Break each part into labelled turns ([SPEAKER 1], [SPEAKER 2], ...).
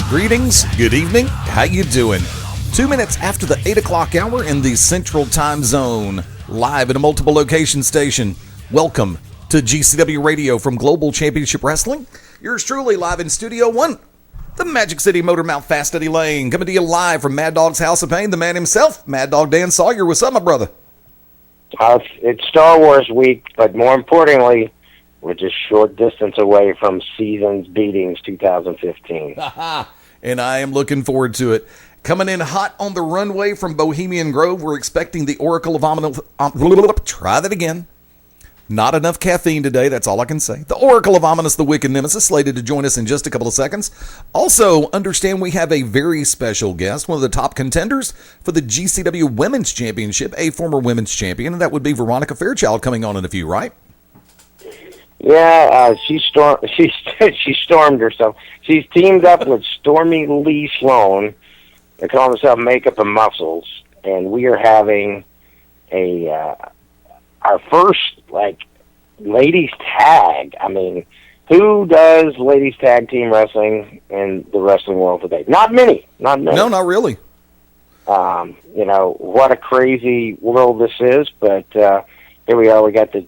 [SPEAKER 1] Greetings, good evening, how you doing? 2 minutes after the 8 o'clock hour in the Central Time Zone, live at a multiple location station. Welcome to GCW Radio from Global Championship Wrestling. Yours truly live in Studio 1, the Magic City Motor Mouth Fast Eddie Layne, coming to you live from Maddog's House of Pain, the man himself, Maddog Dan Sawyer. What's up, my brother?
[SPEAKER 2] It's Star Wars week, but more importantly, we're just short distance away from Seasons Beatings 2015.
[SPEAKER 1] And I am looking forward to it. Coming in hot on the runway from Bohemian Grove, we're expecting the Oracle of Ominous... Try that again. Not enough caffeine today, that's all I can say. The Oracle of Ominous, the Wicked Nemesis, slated to join us in just a couple of seconds. Also, understand we have a very special guest, one of the top contenders for the GCW Women's Championship, a former women's champion, and that would be Veronica Fairchild coming on in a few, right?
[SPEAKER 2] Yeah, she stormed herself. She's teamed up with Stormie Lee Sloan. They call themselves Makeup and Muscles, and we are having our first ladies tag. I mean, who does ladies tag team wrestling in the wrestling world today? Not many.
[SPEAKER 1] No, not really.
[SPEAKER 2] What a crazy world this is, but here we are. We got the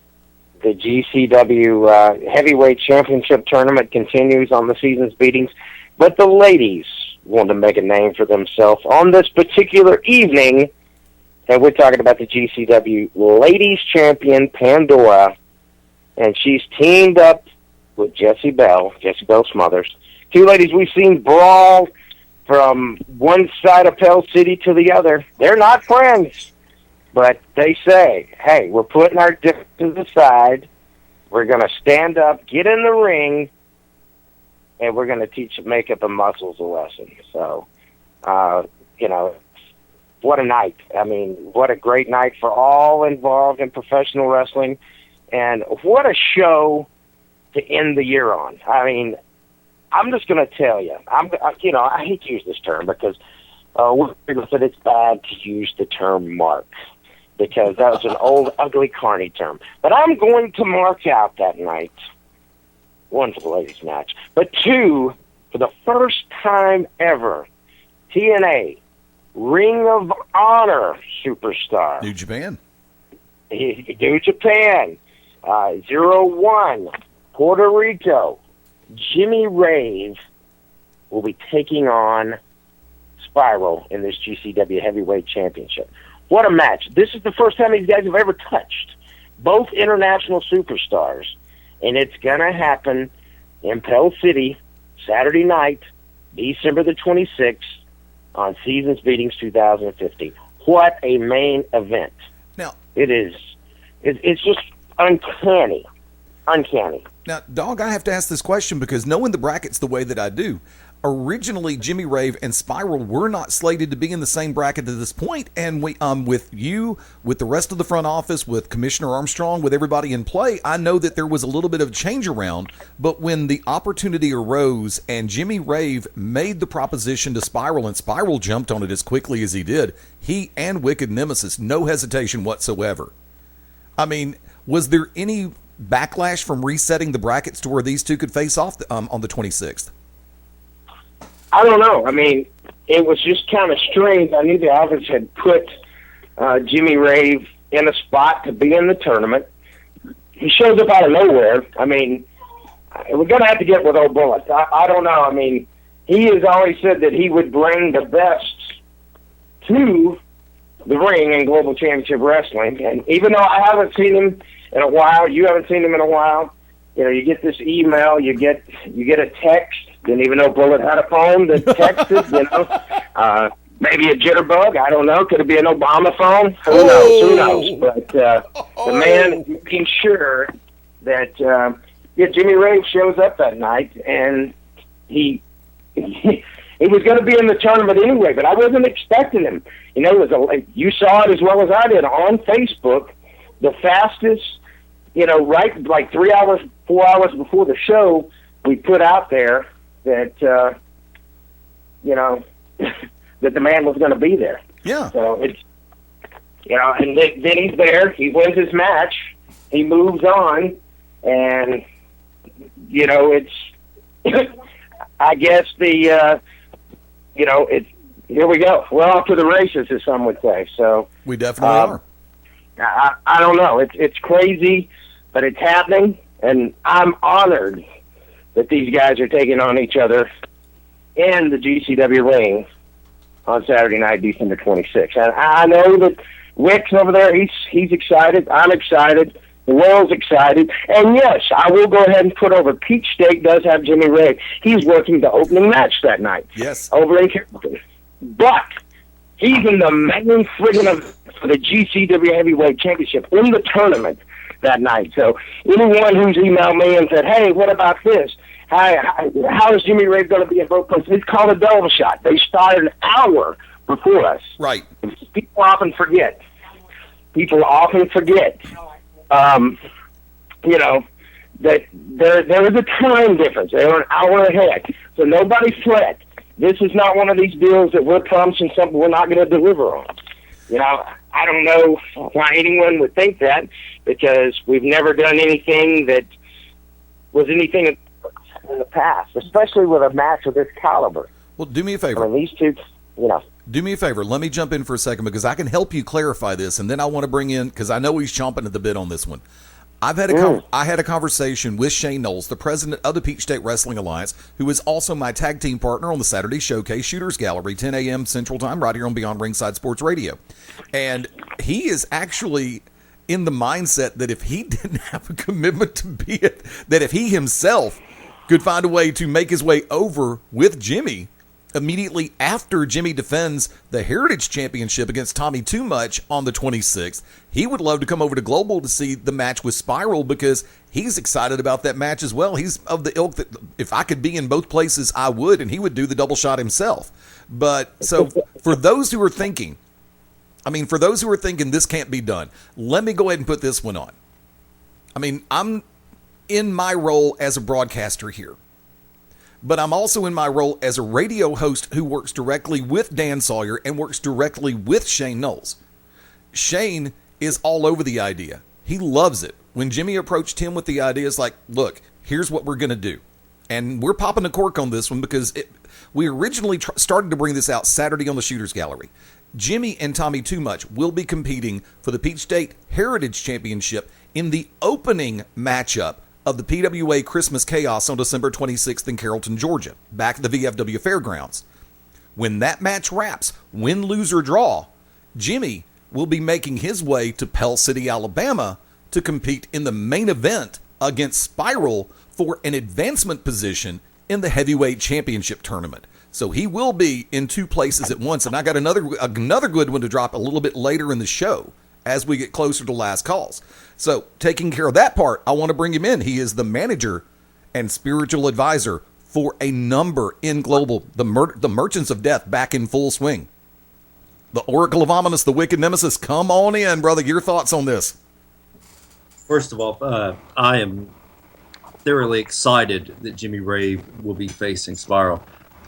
[SPEAKER 2] GCW Heavyweight Championship Tournament continues on the Seasons Beatings, but the ladies want to make a name for themselves on this particular evening, and we're talking about the GCW Ladies Champion, Pandora, and she's teamed up with Jessie Belle Smothers. Two ladies we've seen brawl from one side of Pell City to the other. They're not friends. But they say, hey, we're putting our differences aside. We're going to stand up, get in the ring, and we're going to teach Makeup and Muscles a lesson. So, what a night. I mean, what a great night for all involved in professional wrestling. And what a show to end the year on. I mean, I'm just going to tell you. I hate to use this term because people said it's bad to use the term mark, because that was an old, ugly, carny term. But I'm going to mark out that night, one, for the ladies' match, but two, for the first time ever, TNA Ring of Honor superstar.
[SPEAKER 1] New Japan.
[SPEAKER 2] New Japan. 01, Puerto Rico. Jimmy Rave will be taking on Spiral in this GCW Heavyweight Championship. What a match. This is the first time these guys have ever touched both international superstars, and it's going to happen in Pell City Saturday night, December the 26th, on Seasons Beatings 2015. What a main event.
[SPEAKER 1] Now,
[SPEAKER 2] it's just uncanny.
[SPEAKER 1] Now, Dog, I have to ask this question because knowing the brackets the way that I do, originally Jimmy Rave and Spiral were not slated to be in the same bracket at this point, and we, with you, with the rest of the front office, with Commissioner Armstrong, with everybody in play, I know that there was a little bit of change around, but when the opportunity arose and Jimmy Rave made the proposition to Spiral, and Spiral jumped on it as quickly as he did, he and Wicked Nemesis, no hesitation whatsoever. I mean, was there any backlash from resetting the brackets to where these two could face off on the 26th?
[SPEAKER 2] I don't know. I mean, it was just kind of strange. I knew the office had put Jimmy Rave in a spot to be in the tournament. He shows up out of nowhere. I mean, we're going to have to get with old Bullet. I don't know. I mean, he has always said that he would bring the best to the ring in Global Championship Wrestling. And even though I haven't seen him in a while, you haven't seen him in a while, you get this email, you get a text. Didn't even know Bullet had a phone that texted, maybe a jitterbug, I don't know. Could it be an Obama phone? Who knows? But the man making sure that Jimmy Rave shows up that night, and he was going to be in the tournament anyway, but I wasn't expecting him. You saw it as well as I did on Facebook. The fastest, right, like 3 hours, 4 hours before the show, we put out there that, that the man was going to be there.
[SPEAKER 1] Yeah.
[SPEAKER 2] So it's, and then he's there. He wins his match. He moves on, and it's. I guess the here we go. We're off to the races, as some would say. So
[SPEAKER 1] we definitely are.
[SPEAKER 2] I don't know. It's crazy, but it's happening, and I'm honored that these guys are taking on each other in the GCW ring on Saturday night, December 26th. And I know that Wick's over there. He's excited. I'm excited. The world's excited. And yes, I will go ahead and put over. Peach State does have Jimmy Rave. He's working the opening match that night.
[SPEAKER 1] Yes.
[SPEAKER 2] Over in Carrollton. But he's in the main friggin' event for the GCW Heavyweight Championship in the tournament that night. So anyone who's emailed me and said, hey, what about this? How is Jimmy Rave going to be in both places? It's called a double shot. They started an hour before us.
[SPEAKER 1] Right.
[SPEAKER 2] People often forget. That there is a time difference. They were an hour ahead. So nobody sweat. This is not one of these deals that we're promising something we're not going to deliver on. I don't know why anyone would think that, because we've never done anything that was anything in the past, especially with a match of this caliber.
[SPEAKER 1] Well, do me a favor.
[SPEAKER 2] I mean, these two,
[SPEAKER 1] Do me a favor. Let me jump in for a second, because I can help you clarify this, and then I want to bring in, because I know he's chomping at the bit on this one. I had a conversation with Shane Knowles, the president of the Peach State Wrestling Alliance, who is also my tag team partner on the Saturday Showcase Shooters Gallery, 10 a.m. Central Time, right here on Beyond Ringside Sports Radio. And he is actually in the mindset that if he didn't have a commitment to be it, that if he himself could find a way to make his way over with Jimmy immediately after Jimmy defends the Heritage Championship against Tommy Too Much on the 26th, he would love to come over to Global to see the match with Spiral, because he's excited about that match as well. He's of the ilk that if I could be in both places, I would, and he would do the double shot himself. But so for those who are thinking, this can't be done, let me go ahead and put this one on. I mean, I'm in my role as a broadcaster here, but I'm also in my role as a radio host who works directly with Dan Sawyer and works directly with Shane Knowles. Shane is all over the idea. He loves it. When Jimmy approached him with the idea, it's like, look, here's what we're going to do. And we're popping the cork on this one, because we originally started to bring this out Saturday on the Shooters Gallery. Jimmy and Tommy Too Much will be competing for the Peach State Heritage Championship in the opening matchup of the PWA Christmas Chaos on December 26th in Carrollton, Georgia, back at the VFW Fairgrounds. When that match wraps, win, lose, or draw, Jimmy will be making his way to Pell City, Alabama to compete in the main event against Spiral for an advancement position in the Heavyweight Championship Tournament. So he will be in two places at once, and I got another good one to drop a little bit later in the show as we get closer to last calls. So taking care of that part, I want to bring him in. He is the manager and spiritual advisor for a number in Global, the Merchants of Death back in full swing. The Oracle of Ominous, the Wicked Nemesis, come on in, brother. Your thoughts on this?
[SPEAKER 3] First of all, I am thoroughly excited that Jimmy Rave will be facing Spiral.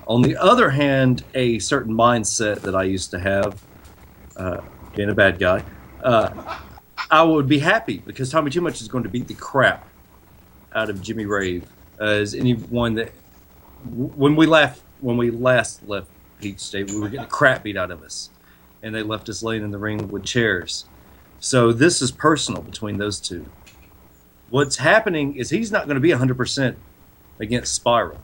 [SPEAKER 3] On the other hand, a certain mindset that I used to have, being a bad guy, I would be happy because Tommy Too Much is going to beat the crap out of Jimmy Rave. As anyone that, when we last left Peach State, we were getting the crap beat out of us, and they left us laying in the ring with chairs. So this is personal between those two. What's happening is he's not going to be 100% against Spiral.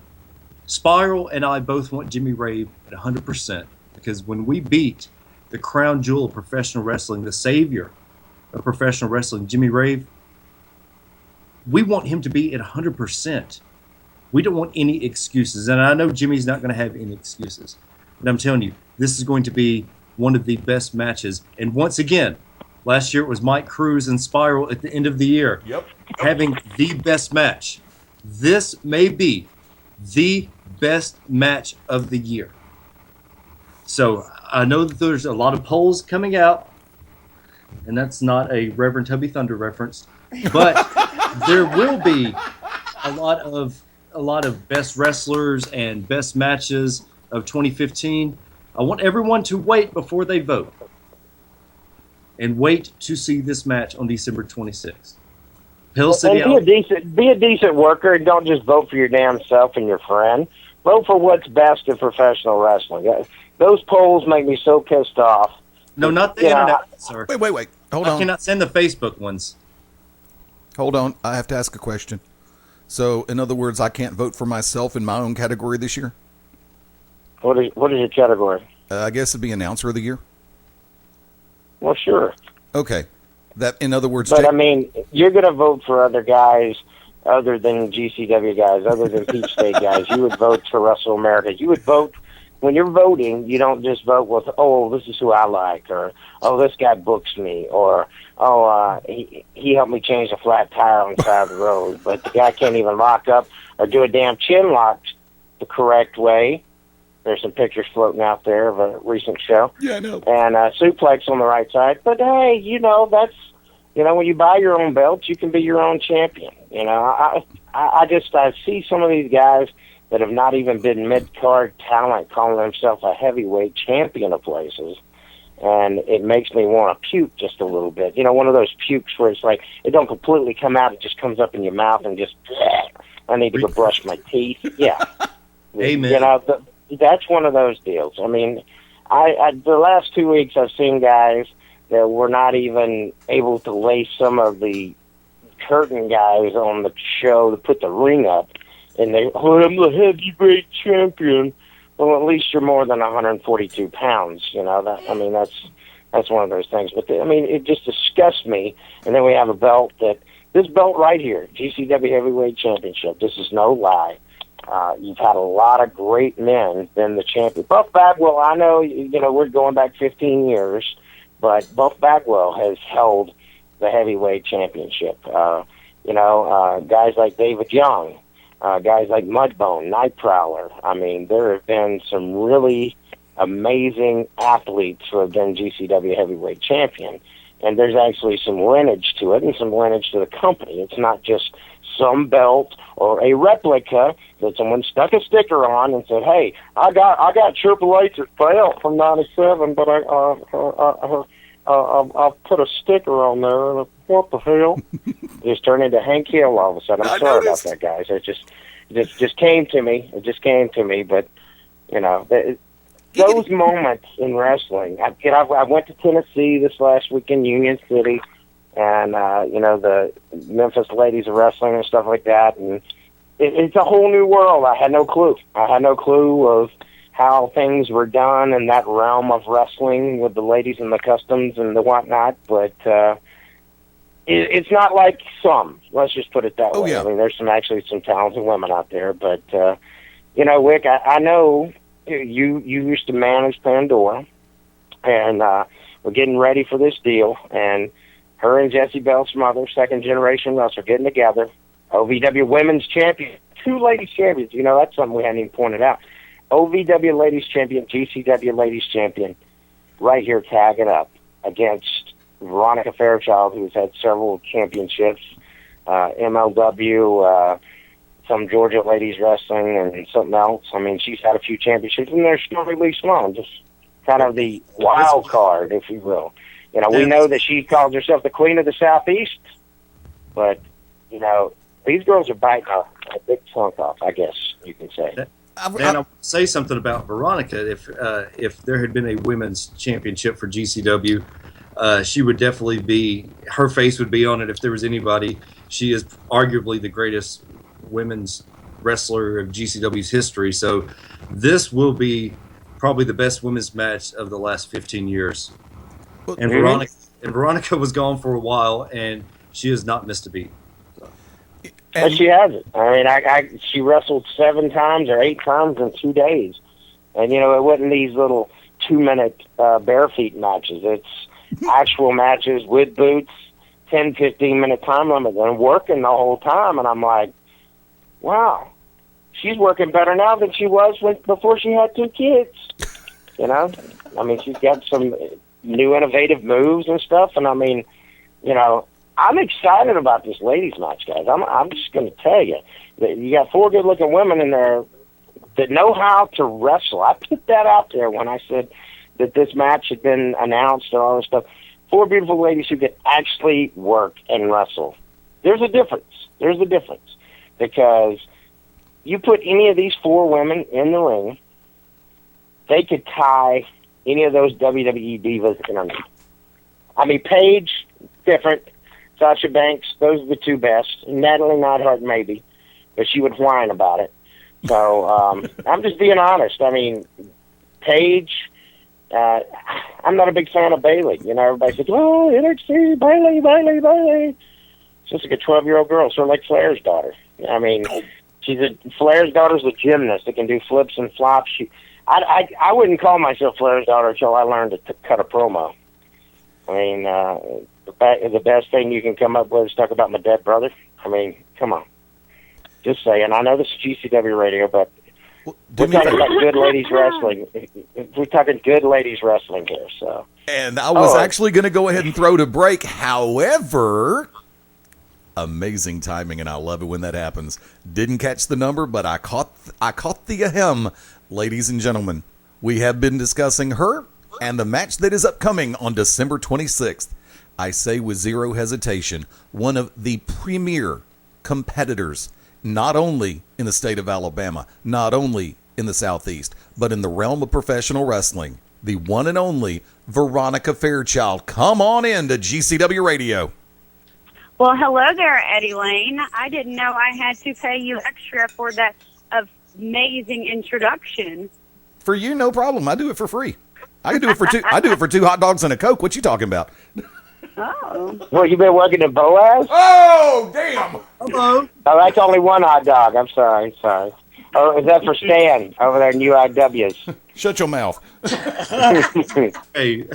[SPEAKER 3] Spiral and I both want Jimmy Rave at 100%, because when we beat the crown jewel of professional wrestling, the savior of professional wrestling, Jimmy Rave, we want him to be at 100%. We don't want any excuses. And I know Jimmy's not going to have any excuses. But I'm telling you, this is going to be one of the best matches. And once again, last year it was Mike Cruz and Spiral at the end of the year.
[SPEAKER 1] Yep.
[SPEAKER 3] Having the best match. This may be the best match of the year. So I know that there's a lot of polls coming out, and that's not a Reverend Tubby Thunder reference, but there will be a lot of best wrestlers and best matches of 2015. I want everyone to wait before they vote, and wait to see this match on December 26th. Hill City.
[SPEAKER 2] And be a decent worker, and don't just vote for your damn self and your friend. Vote for what's best in professional wrestling. Those polls make me so pissed off.
[SPEAKER 3] No, not the internet, sir.
[SPEAKER 1] Wait. Hold on.
[SPEAKER 3] I cannot send the Facebook ones.
[SPEAKER 1] Hold on. I have to ask a question. So, in other words, I can't vote for myself in my own category this year?
[SPEAKER 2] What is your category?
[SPEAKER 1] I guess it'd be announcer of the year.
[SPEAKER 2] Well, sure.
[SPEAKER 1] Okay. That, in other words...
[SPEAKER 2] But, I mean, you're going to vote for other guys other than GCW guys, other than Peach State guys. You would vote for Wrestle America. You would vote... When you're voting, you don't just vote with, oh, this is who I like, or, oh, this guy books me, or, oh, he helped me change a flat tire on the side of the road, but the guy can't even lock up or do a damn chin lock the correct way. There's some pictures floating out there of a recent show.
[SPEAKER 1] Yeah, I know.
[SPEAKER 2] And suplex on the right side. But, hey, that's, when you buy your own belt, you can be your own champion. I see some of these guys that have not even been mid-card talent calling themselves a heavyweight champion of places. And it makes me want to puke just a little bit. One of those pukes where it's like, it don't completely come out, it just comes up in your mouth and just, I need to go brush my teeth. Yeah.
[SPEAKER 3] Amen.
[SPEAKER 2] That's one of those deals. I mean, the last 2 weeks I've seen guys that were not even able to lay some of the curtain guys on the show to put the ring up. And I'm the heavyweight champion. Well, at least you're more than 142 pounds. That's one of those things. But it just disgusts me. And then we have a belt this belt right here, GCW Heavyweight Championship. This is no lie. You've had a lot of great men been the champion. Buff Bagwell, I know, we're going back 15 years, but Buff Bagwell has held the heavyweight championship. Guys like David Young. Guys like Mudbone, Nightprowler. I mean, there have been some really amazing athletes who have been GCW heavyweight champion. And there's actually some lineage to it and some lineage to the company. It's not just some belt or a replica that someone stuck a sticker on and said, hey, I got Triple H's belt from 97, but I'll put a sticker on there. What the hell? Just turned into Hank Hill all of a sudden. I'm sorry about that, guys. It just came to me. It just came to me. But those moments in wrestling. I went to Tennessee this last week in Union City, and the Memphis Ladies of Wrestling and stuff like that. And it's a whole new world. I had no clue. I had no clue of how things were done in that realm of wrestling with the ladies and the customs and the whatnot, but it's not like some. Let's just put it that way.
[SPEAKER 1] Yeah.
[SPEAKER 2] I mean, there's some talented women out there, but Wick, I know you used to manage Pandora, and we're getting ready for this deal, and her and Jessie Belle Smothers, second generation wrestler, getting together. OVW Women's Champion, 2 ladies champions. That's something we hadn't even pointed out. OVW Ladies Champion, GCW Ladies Champion, right here tagging up against Veronica Fairchild, who's had several championships, MLW, some Georgia Ladies Wrestling, and something else. I mean, she's had a few championships, and there's Stormie Lee Sloan, just kind of the wild card, if you will. We know that she calls herself the Queen of the Southeast, but, these girls are biting a big chunk off, I guess you can say.
[SPEAKER 3] Dan, I'll say something about Veronica. If there had been a women's championship for GCW, she would definitely be, her face would be on it if there was anybody. She is arguably the greatest women's wrestler of GCW's history. So this will be probably the best women's match of the last 15 years. And Veronica was gone for a while, and she has not missed a beat.
[SPEAKER 2] And she hasn't. I mean, she wrestled 7 times or 8 times in 2 days. And, it wasn't these little 2-minute bare feet matches. It's actual matches with boots, 10, 15-minute time limit, and working the whole time. And I'm like, wow, she's working better now than she was before she had 2 kids. I mean, she's got some new innovative moves and stuff. And, I mean, I'm excited about this ladies match, guys. I'm just going to tell you that you got 4 good-looking women in there that know how to wrestle. I put that out there when I said that this match had been announced and all this stuff. 4 beautiful ladies who can actually work and wrestle. There's a difference. Because, you put any of these 4 women in the ring, they could tie any of those WWE divas in them. I mean, Paige, different. Sasha Banks, those are the 2 best. Natalie Neidhart, maybe, but she would whine about it. So I'm just being honest. I mean, Paige, I'm not a big fan of Bayley. You know, everybody says, "Oh, NXT, Bayley." She's like a 12-year-old girl, sort of like Flair's daughter. I mean, Flair's daughter's a gymnast that can do flips and flops. I wouldn't call myself Flair's daughter until I learned to cut a promo. I mean, the best thing you can come up with is talk about my dead brother. I mean, come on. Just saying. I know this is GCW radio, but we're talking about good ladies wrestling. We're talking good ladies wrestling here. So.
[SPEAKER 1] And I was actually going to go ahead and throw to break. However, amazing timing, and I love it when that happens. Didn't catch the number, but I caught the ahem. Ladies and gentlemen, we have been discussing her and the match that is upcoming on December 26th. I say with zero hesitation, one of the premier competitors, not only in the state of Alabama, not only in the Southeast, but in the realm of professional wrestling, the one and only Veronica Fairchild. Come on in to GCW Radio.
[SPEAKER 4] Well, hello there, Eddie Layne. I didn't know I had to pay you extra for that amazing introduction.
[SPEAKER 1] For you, no problem. I do it for free. I can do it for two. I do it for 2 hot dogs and a Coke. What you talking about?
[SPEAKER 4] Oh.
[SPEAKER 2] Well, you been working at Boaz?
[SPEAKER 1] Oh, damn.
[SPEAKER 3] Hello.
[SPEAKER 2] Oh, that's only 1 hot dog. I'm sorry. Oh, is that for Stan over there in UIWs?
[SPEAKER 1] Shut your mouth.
[SPEAKER 3] Hey,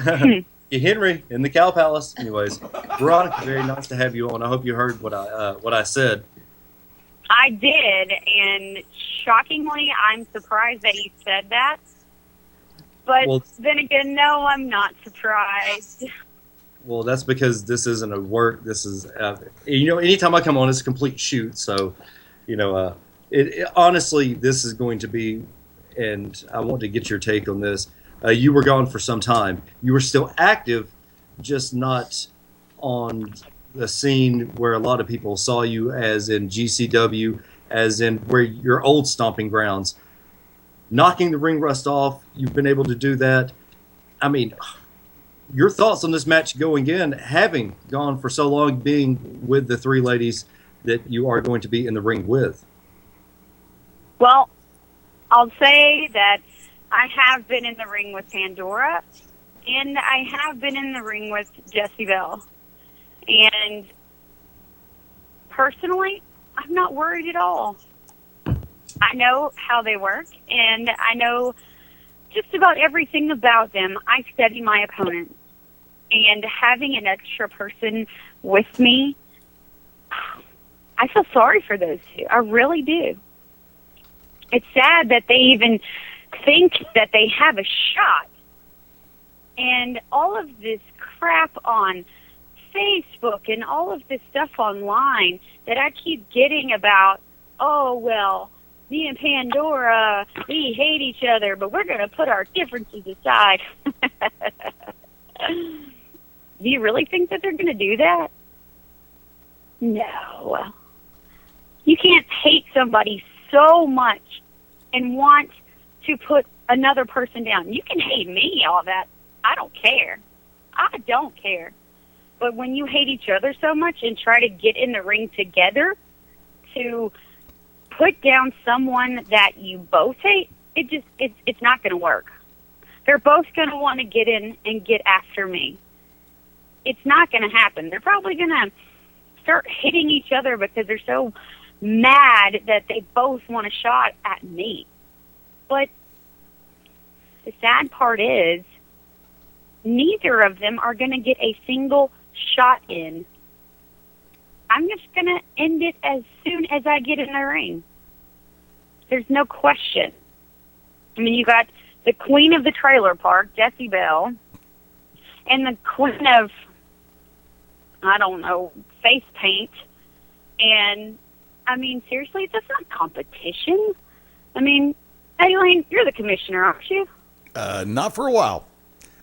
[SPEAKER 3] Henry in the Cow Palace. Anyways, Veronica, very nice to have you on. I hope you heard what I said.
[SPEAKER 4] I did, and shockingly, I'm surprised that he said that. But then again, no, I'm not surprised.
[SPEAKER 3] Well, that's because this isn't a work. This is, anytime I come on, it's a complete shoot. So, honestly, this is going to be, and I want to get your take on this. You were gone for some time. You were still active, just not on the scene where a lot of people saw you, as in GCW, as in where your old stomping grounds. Knocking the ring rust off, you've been able to do that. I mean, your thoughts on this match going in, having gone for so long, being with the 3 ladies that you are going to be in the ring with?
[SPEAKER 4] Well, I'll say that I have been in the ring with Pandora, and I have been in the ring with Jessie Belle. And personally, I'm not worried at all. I know how they work, and I know just about everything about them. I study my opponents. And having an extra person with me, I feel sorry for those 2. I really do. It's sad that they even think that they have a shot. And all of this crap on Facebook and all of this stuff online that I keep getting about, oh, well, me and Pandora, we hate each other, but we're going to put our differences aside. Do you really think that they're going to do that? No. You can't hate somebody so much and want to put another person down. You can hate me, all that. I don't care. I don't care. But when you hate each other so much and try to get in the ring together to put down someone that you both hate, it's not going to work. They're both going to want to get in and get after me. It's not going to happen. They're probably going to start hitting each other because they're so mad that they both want a shot at me. But the sad part is neither of them are going to get a single shot in. I'm just going to end it as soon as I get in the ring. There's no question. I mean, you got the queen of the trailer park, Jessie Belle, and the queen of, I don't know, face paint. And, I mean, seriously, that's not competition. I mean, Eddie Layne, you're the commissioner, aren't you?
[SPEAKER 1] Not for a while.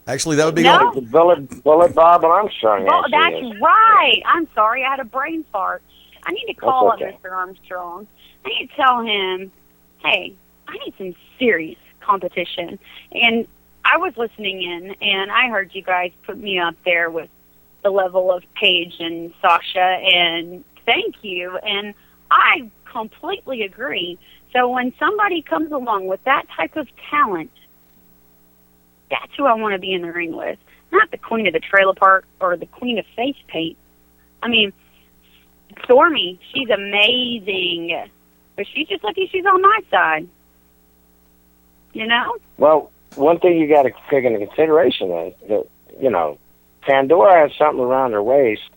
[SPEAKER 1] Actually, that would be...
[SPEAKER 4] No?
[SPEAKER 2] Bullet Bob Armstrong.
[SPEAKER 4] Well, that's right. I'm sorry, I had a brain fart. I need to call
[SPEAKER 2] okay.
[SPEAKER 4] up Mr. Armstrong. I need to tell him, hey, I need some serious competition. And I was listening in, and I heard you guys put me up there with the level of Paige and Sasha, and thank you. And I completely agree. So when somebody comes along with that type of talent, that's who I want to be in the ring with. Not the queen of the trailer park or the queen of face paint. I mean, Stormie, she's amazing. But she's just lucky she's on my side. You know?
[SPEAKER 2] Well, one thing you got to take into consideration is that, you know, Pandora has something around her waist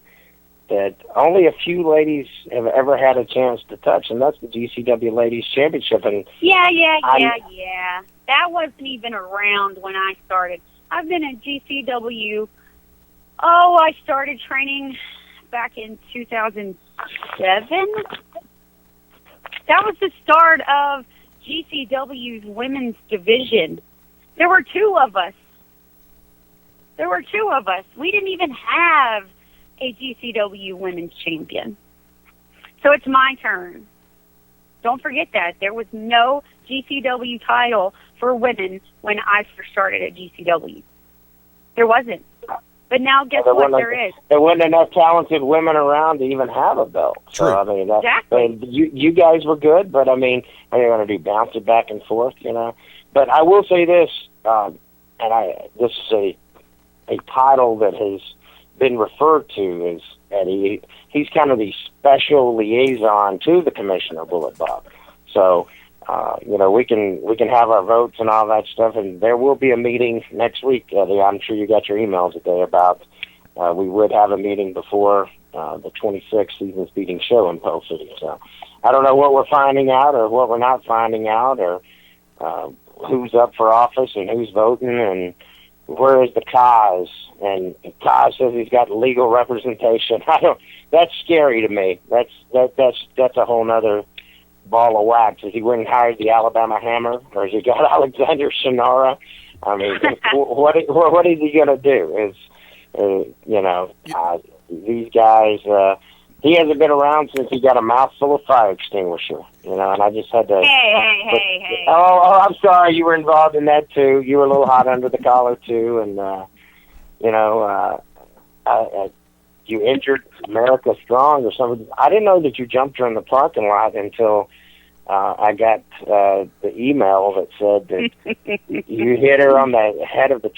[SPEAKER 2] that only a few ladies have ever had a chance to touch, and that's the GCW Ladies Championship. And
[SPEAKER 4] Yeah. That wasn't even around when I started. I've been at GCW. I started training back in 2007. That was the start of GCW's women's division. There were two of us. We didn't even have a GCW women's champion. So it's my turn. Don't forget that. There was no GCW title for women when I first started at GCW. There wasn't. But now guess what? There is.
[SPEAKER 2] There wasn't enough talented women around to even have a belt.
[SPEAKER 1] True.
[SPEAKER 2] So, I mean,
[SPEAKER 4] Exactly.
[SPEAKER 2] you guys were good, but, I mean, are you going to do bounce it back and forth, you know? But I will say this, this is a title that has been referred to as Eddie. He's kind of the special liaison to the Commissioner, Bullet Bob. So, you know, we can have our votes and all that stuff, and there will be a meeting next week, Eddie. I'm sure you got your emails today about we would have a meeting before the 26th season's beating show in Pearl City. So I don't know what we're finding out or what we're not finding out, or who's up for office and who's voting, and where is the Kaz? And Kaz says he's got legal representation. That's scary to me. That's a whole nother ball of wax. Has he went and hired the Alabama Hammer, or has he got Alexander Shannara? I mean, what is he going to do? These guys, he hasn't been around since he got a mouthful of fire extinguisher, you know, and I just had to...
[SPEAKER 4] Hey.
[SPEAKER 2] Oh, I'm sorry, you were involved in that, too. You were a little hot under the collar, too, and, you injured America Strong or something. I didn't know that you jumped her in the parking lot until I got the email that said that you hit her on the head of the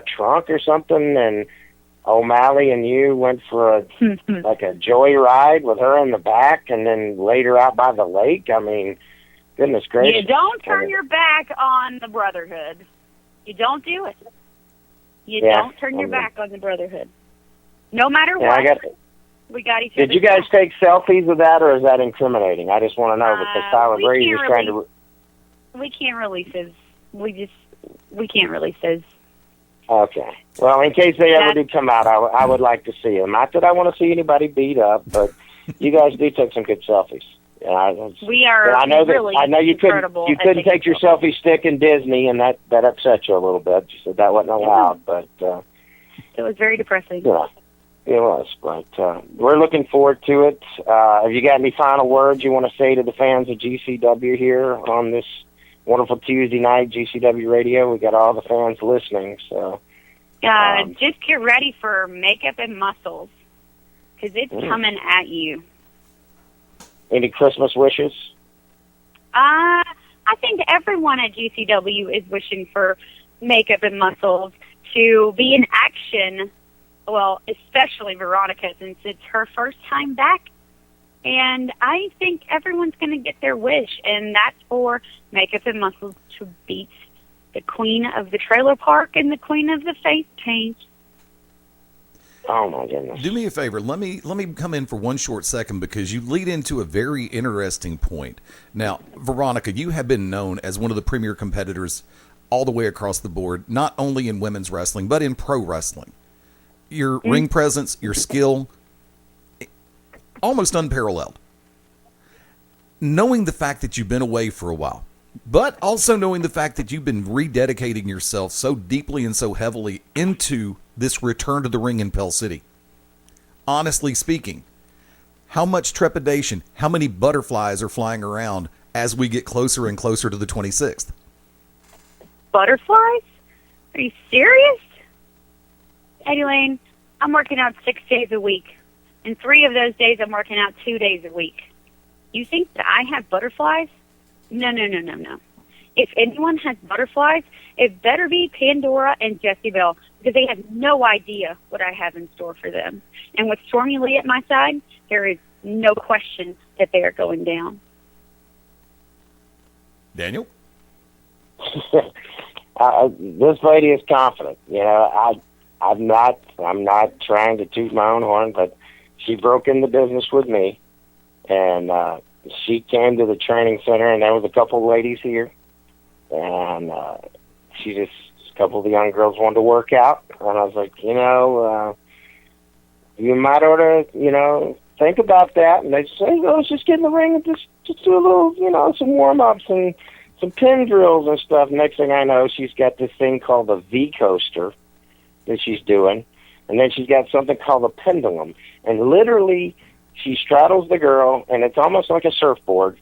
[SPEAKER 2] trunk or something, and O'Malley and you went for a joy ride with her in the back and then laid her out by the lake. I mean, goodness gracious.
[SPEAKER 4] You don't turn your back on the Brotherhood. You don't do it. You don't turn your back on the Brotherhood. No matter what. We got each other.
[SPEAKER 2] Did you guys take selfies with that, or is that incriminating? I just want to know, because Tyler Brady was trying to...
[SPEAKER 4] We can't release his. We can't release his.
[SPEAKER 2] Okay. Well, in case they ever do come out, I would like to see them. Not that I want to see anybody beat up, but you guys do take some good selfies.
[SPEAKER 4] We are.
[SPEAKER 2] I know
[SPEAKER 4] really
[SPEAKER 2] I know you couldn't take your selfie stick in Disney, and that upset you a little bit. You said that wasn't allowed, but
[SPEAKER 4] it was very depressing.
[SPEAKER 2] Yeah, it was. But we're looking forward to it. Have you got any final words you want to say to the fans of GCW here on this wonderful Tuesday night, GCW Radio? We got all the fans listening, so
[SPEAKER 4] just get ready for Makeup and Muscles, because it's coming at you.
[SPEAKER 2] Any Christmas wishes?
[SPEAKER 4] I think everyone at GCW is wishing for Makeup and Muscles to be in action. Well, especially Veronica, since it's her first time back. And I think everyone's going to get their wish, and that's for Makeup and Muscles to beat the queen of the trailer park and the queen of the face paint.
[SPEAKER 2] Oh, my goodness.
[SPEAKER 1] Do me a favor. Let me come in for one short second, because you lead into a very interesting point. Now, Veronica, you have been known as one of the premier competitors all the way across the board, not only in women's wrestling, but in pro wrestling. Your ring presence, your skill, almost unparalleled. Knowing the fact that you've been away for a while, but also knowing the fact that you've been rededicating yourself so deeply and so heavily into this return to the ring in Pell City. Honestly speaking, how much trepidation, how many butterflies are flying around as we get closer and closer to the 26th?
[SPEAKER 4] Butterflies? Are you serious? Eddie Layne, I'm working out 6 days a week. And 3 of those days I'm working out 2 days a week. You think that I have butterflies? No. If anyone has butterflies, it better be Pandora and Jessie Belle, because they have no idea what I have in store for them. And with Stormie Lee at my side, there is no question that they are going down.
[SPEAKER 1] Daniel?
[SPEAKER 2] This lady is confident. You know, I'm not trying to toot my own horn, but she broke into business with me, and she came to the training center, and there was a couple of ladies here, and a couple of the young girls wanted to work out, and I was like, you might ought to, think about that. And they say, let's just get in the ring and just do a little, some warm-ups and some pin drills and stuff. Next thing I know, she's got this thing called a V-coaster that she's doing, and then she's got something called a pendulum, and literally she straddles the girl, and it's almost like a surfboard,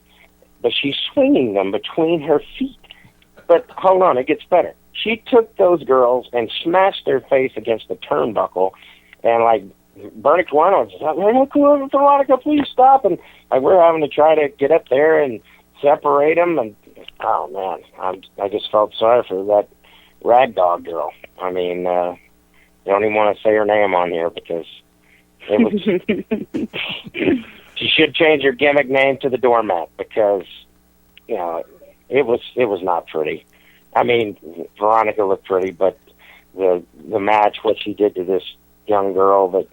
[SPEAKER 2] but she's swinging them between her feet. But hold on, it gets better. She took those girls and smashed their face against the turnbuckle, and like Bernie Quano was like, hey, Veronica, please stop. And like we're having to try to get up there and separate them, and oh man, I just felt sorry for that rag dog girl. I mean, I don't even want to say her name on here because it was. She should change her gimmick name to the doormat because, it was not pretty. I mean, Veronica looked pretty, but the match, what she did to this young girl that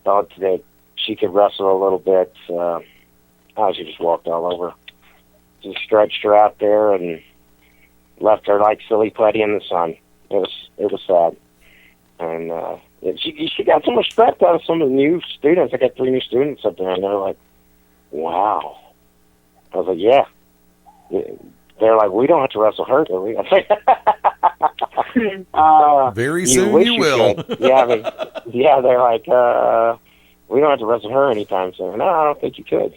[SPEAKER 2] thought that she could wrestle a little bit, she just walked all over. Just stretched her out there and left her like silly putty in the sun. It was sad. And she got so much respect out of some of the new students. I got 3 new students up there, and they're like, wow. I was like, yeah. They're like, we don't have to wrestle her, do we? I was like,
[SPEAKER 1] very soon you will.
[SPEAKER 2] Yeah, they're like, we don't have to wrestle her anytime soon. No, I don't think you could.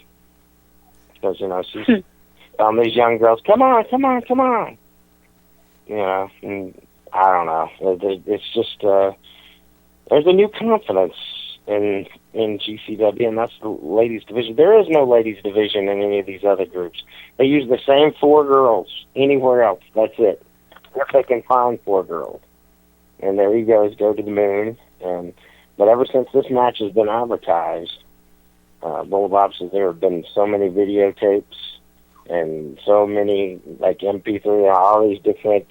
[SPEAKER 2] Because, she's these young girls, come on. And I don't know. It's just, there's a new confidence in GCW, and that's the ladies division. There is no ladies division in any of these other groups. They use the same 4 girls anywhere else. That's it. If they can find 4 girls. And their egos go to the moon. But ever since this match has been advertised, Bull Bob says there have been so many videotapes and so many, like MP3, all these different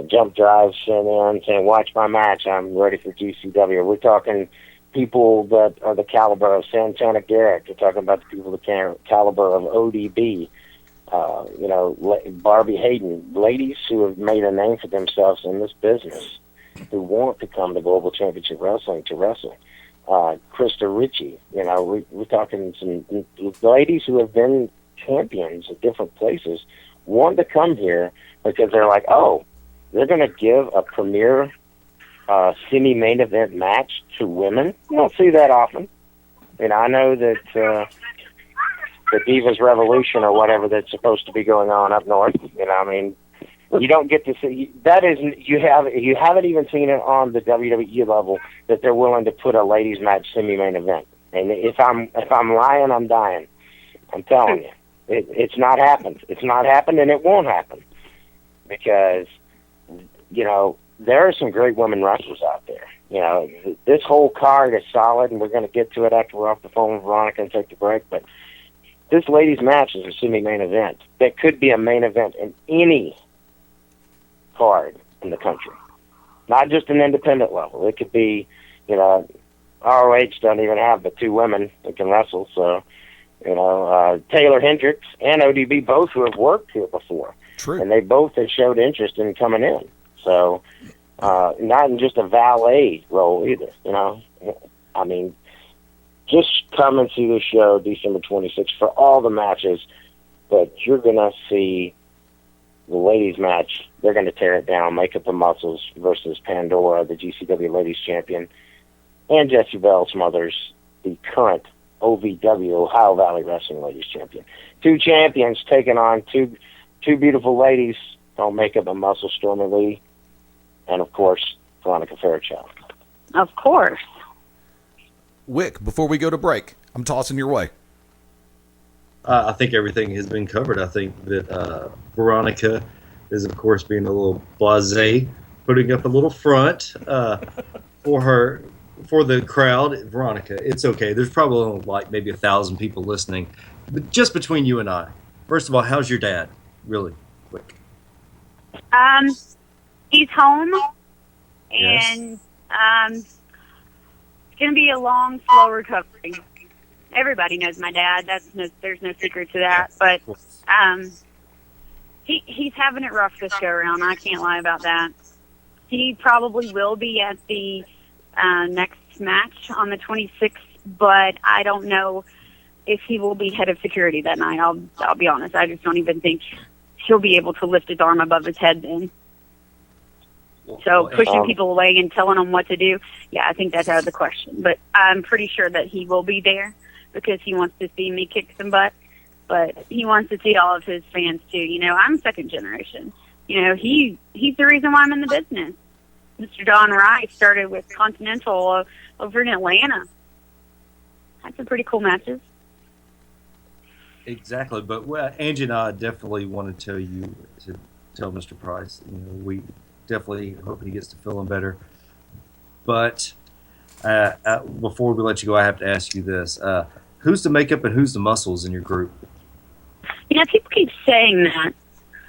[SPEAKER 2] jump drives sent in saying, watch my match, I'm ready for GCW. We're talking people that are the caliber of Santana Garrett. We're talking about the people the caliber of ODB, Barbie Hayden, ladies who have made a name for themselves in this business, who want to come to Global Championship Wrestling to wrestle. Krista Ritchie, we're talking some ladies who have been champions at different places, want to come here because they're like, oh, they're going to give a premier semi-main event match to women. You don't see that often. I know that the Divas Revolution or whatever that's supposed to be going on up north, you don't get to see that. You haven't even seen it on the WWE level that they're willing to put a ladies match semi-main event. And if I'm lying, I'm dying. I'm telling you, it's not happened. It's not happened, and it won't happen because there are some great women wrestlers out there. This whole card is solid, and we're going to get to it after we're off the phone with Veronica and take the break. But this ladies match is a semi-main event that could be a main event in any card in the country, not just an independent level. It could be, ROH don't even have but 2 women that can wrestle. So, Taylor Hendricks and ODB both who have worked here before.
[SPEAKER 1] True.
[SPEAKER 2] And they both have showed interest in coming in. So, not in just a valet role either, I mean, just come and see the show December 26th for all the matches, but you're going to see the ladies match. They're going to tear it down, make up the muscles versus Pandora, the GCW Ladies Champion, and Jessie Belle Smothers, the current OVW, Ohio Valley Wrestling Ladies Champion. 2 champions taking on two beautiful ladies on Makeup and Muscle, Stormie Lee, and of course, Veronica Fairchild.
[SPEAKER 4] Of course.
[SPEAKER 1] Wick, before we go to break, I'm tossing your way.
[SPEAKER 3] I think everything has been covered. I think that Veronica is, of course, being a little blasé, putting up a little front for the crowd. Veronica, it's okay. There's probably only like maybe 1,000 people listening, but just between you and I. First of all, how's your dad? Really quick.
[SPEAKER 4] He's home,
[SPEAKER 3] Yes.
[SPEAKER 4] and it's gonna be a long, slow recovery. Everybody knows my dad. There's no secret to that. But he's having it rough this go around. I can't lie about that. He probably will be at the next match on the 26th, but I don't know if he will be head of security that night. I'll be honest. I just don't even think he'll be able to lift his arm above his head then. So pushing people away and telling them what to do, yeah, I think that's out of the question. But I'm pretty sure that he will be there because he wants to see me kick some butt. But he wants to see all of his fans too. You know, I'm second generation. You know, he's the reason why I'm in the business. Mr. Don Rice started with Continental over in Atlanta. Had some pretty cool matches.
[SPEAKER 3] Exactly, but Angie and I definitely want to tell Mr. Price. You know, we definitely hope he gets to feeling better. But before we let you go, I have to ask you this: who's the makeup and who's the muscles in your group?
[SPEAKER 4] You know, people keep saying that.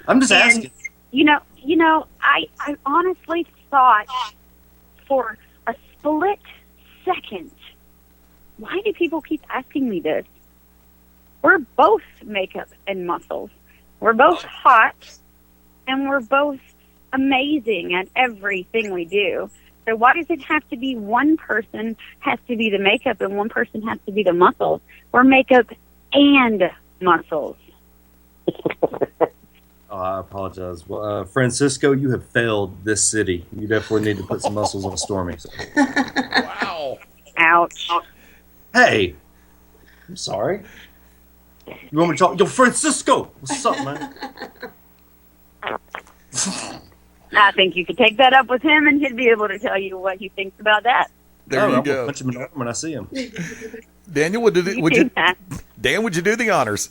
[SPEAKER 3] I'm just asking.
[SPEAKER 4] You know, I honestly thought for a split second, why do people keep asking me this? We're both makeup and muscles. We're both hot, and we're both amazing at everything we do. So why does it have to be one person has to be the makeup and one person has to be the muscles? We're makeup and muscles.
[SPEAKER 3] Oh, I apologize. Well, Francisco, you have failed this city. You definitely need to put some muscles on Stormie. So.
[SPEAKER 1] Wow.
[SPEAKER 4] Ouch.
[SPEAKER 3] Hey, I'm sorry. You want me to talk? Yo, Francisco, what's up, man?
[SPEAKER 4] I think you could take that up with him, and he'd be able to tell you what he thinks about that.
[SPEAKER 1] There you
[SPEAKER 3] I'll
[SPEAKER 1] go.
[SPEAKER 3] punch him in the arm when I see him.
[SPEAKER 1] Daniel, would you do the honors?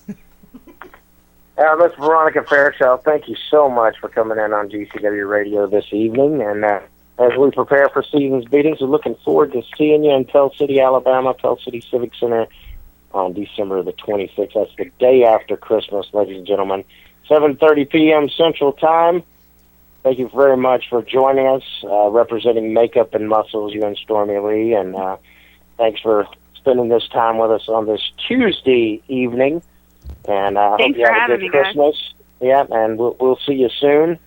[SPEAKER 2] Miss Veronica Fairchild, thank you so much for coming in on GCW Radio this evening. And as we prepare for season's meetings, we're looking forward to seeing you in Pell City, Alabama, Pell City Civic Center on December the 26th. That's the day after Christmas, ladies and gentlemen. 7:30 p.m. Central Time. Thank you very much for joining us, representing Makeup and Muscles, you and Stormie Lee. And thanks for spending this time with us on this Tuesday evening. And I hope you have a good Christmas. Yeah, and we'll see you soon.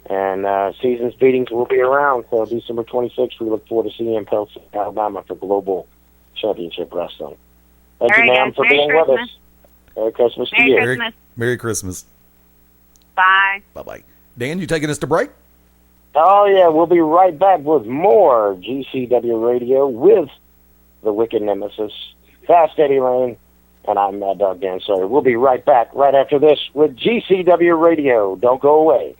[SPEAKER 2] And season's meetings will be around. So December 26th, we look forward to seeing you in Pell City, Alabama for Global Championship Wrestling. Thank you, ma'am, for being with us. Merry Christmas to you.
[SPEAKER 1] Merry Christmas.
[SPEAKER 4] Bye.
[SPEAKER 1] Bye-bye. Dan, you taking us to break?
[SPEAKER 2] Oh, yeah, we'll be right back with more GCW Radio with the Wicked Nemesis, Fast Eddie Layne, and I'm Maddog Dan Sawyer. We'll be right back right after this with GCW Radio. Don't go away.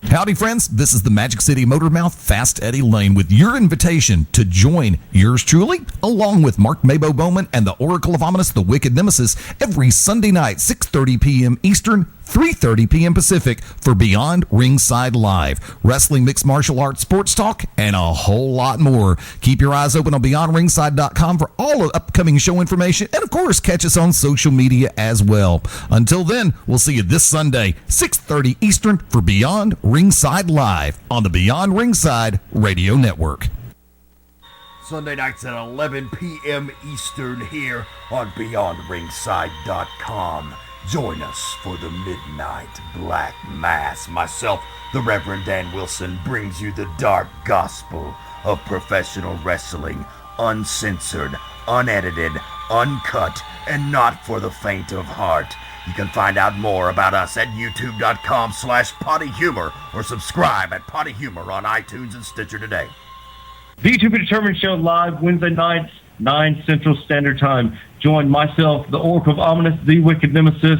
[SPEAKER 1] Howdy, friends. This is the Magic City Motor Mouth, Fast Eddie Layne, with your invitation to join yours truly, along with Mark Mabo Bowman and the Oracle of Ominous, the Wicked Nemesis, every Sunday night, 6:30 p.m. Eastern, 3:30 p.m. Pacific, for Beyond Ringside Live. Wrestling, mixed martial arts, sports talk, and a whole lot more. Keep your eyes open on BeyondRingside.com for all of upcoming show information, and of course, catch us on social media as well. Until then, we'll see you this Sunday, 6:30 Eastern, for Beyond Ringside Live on the Beyond Ringside Radio Network.
[SPEAKER 5] Sunday nights at 11 p.m. Eastern here on BeyondRingside.com. Join us for the Midnight Black Mass. Myself, the Reverend Dan Wilson, brings you the dark gospel of professional wrestling, uncensored, unedited, uncut, and not for the faint of heart. You can find out more about us at youtube.com/pottyhumor or subscribe at Potty Humor on iTunes and Stitcher today.
[SPEAKER 6] The To Be Determined show live Wednesday nights, 9 Central Standard Time. Join myself, the Oracle of Ominous, the Wicked Nemesis,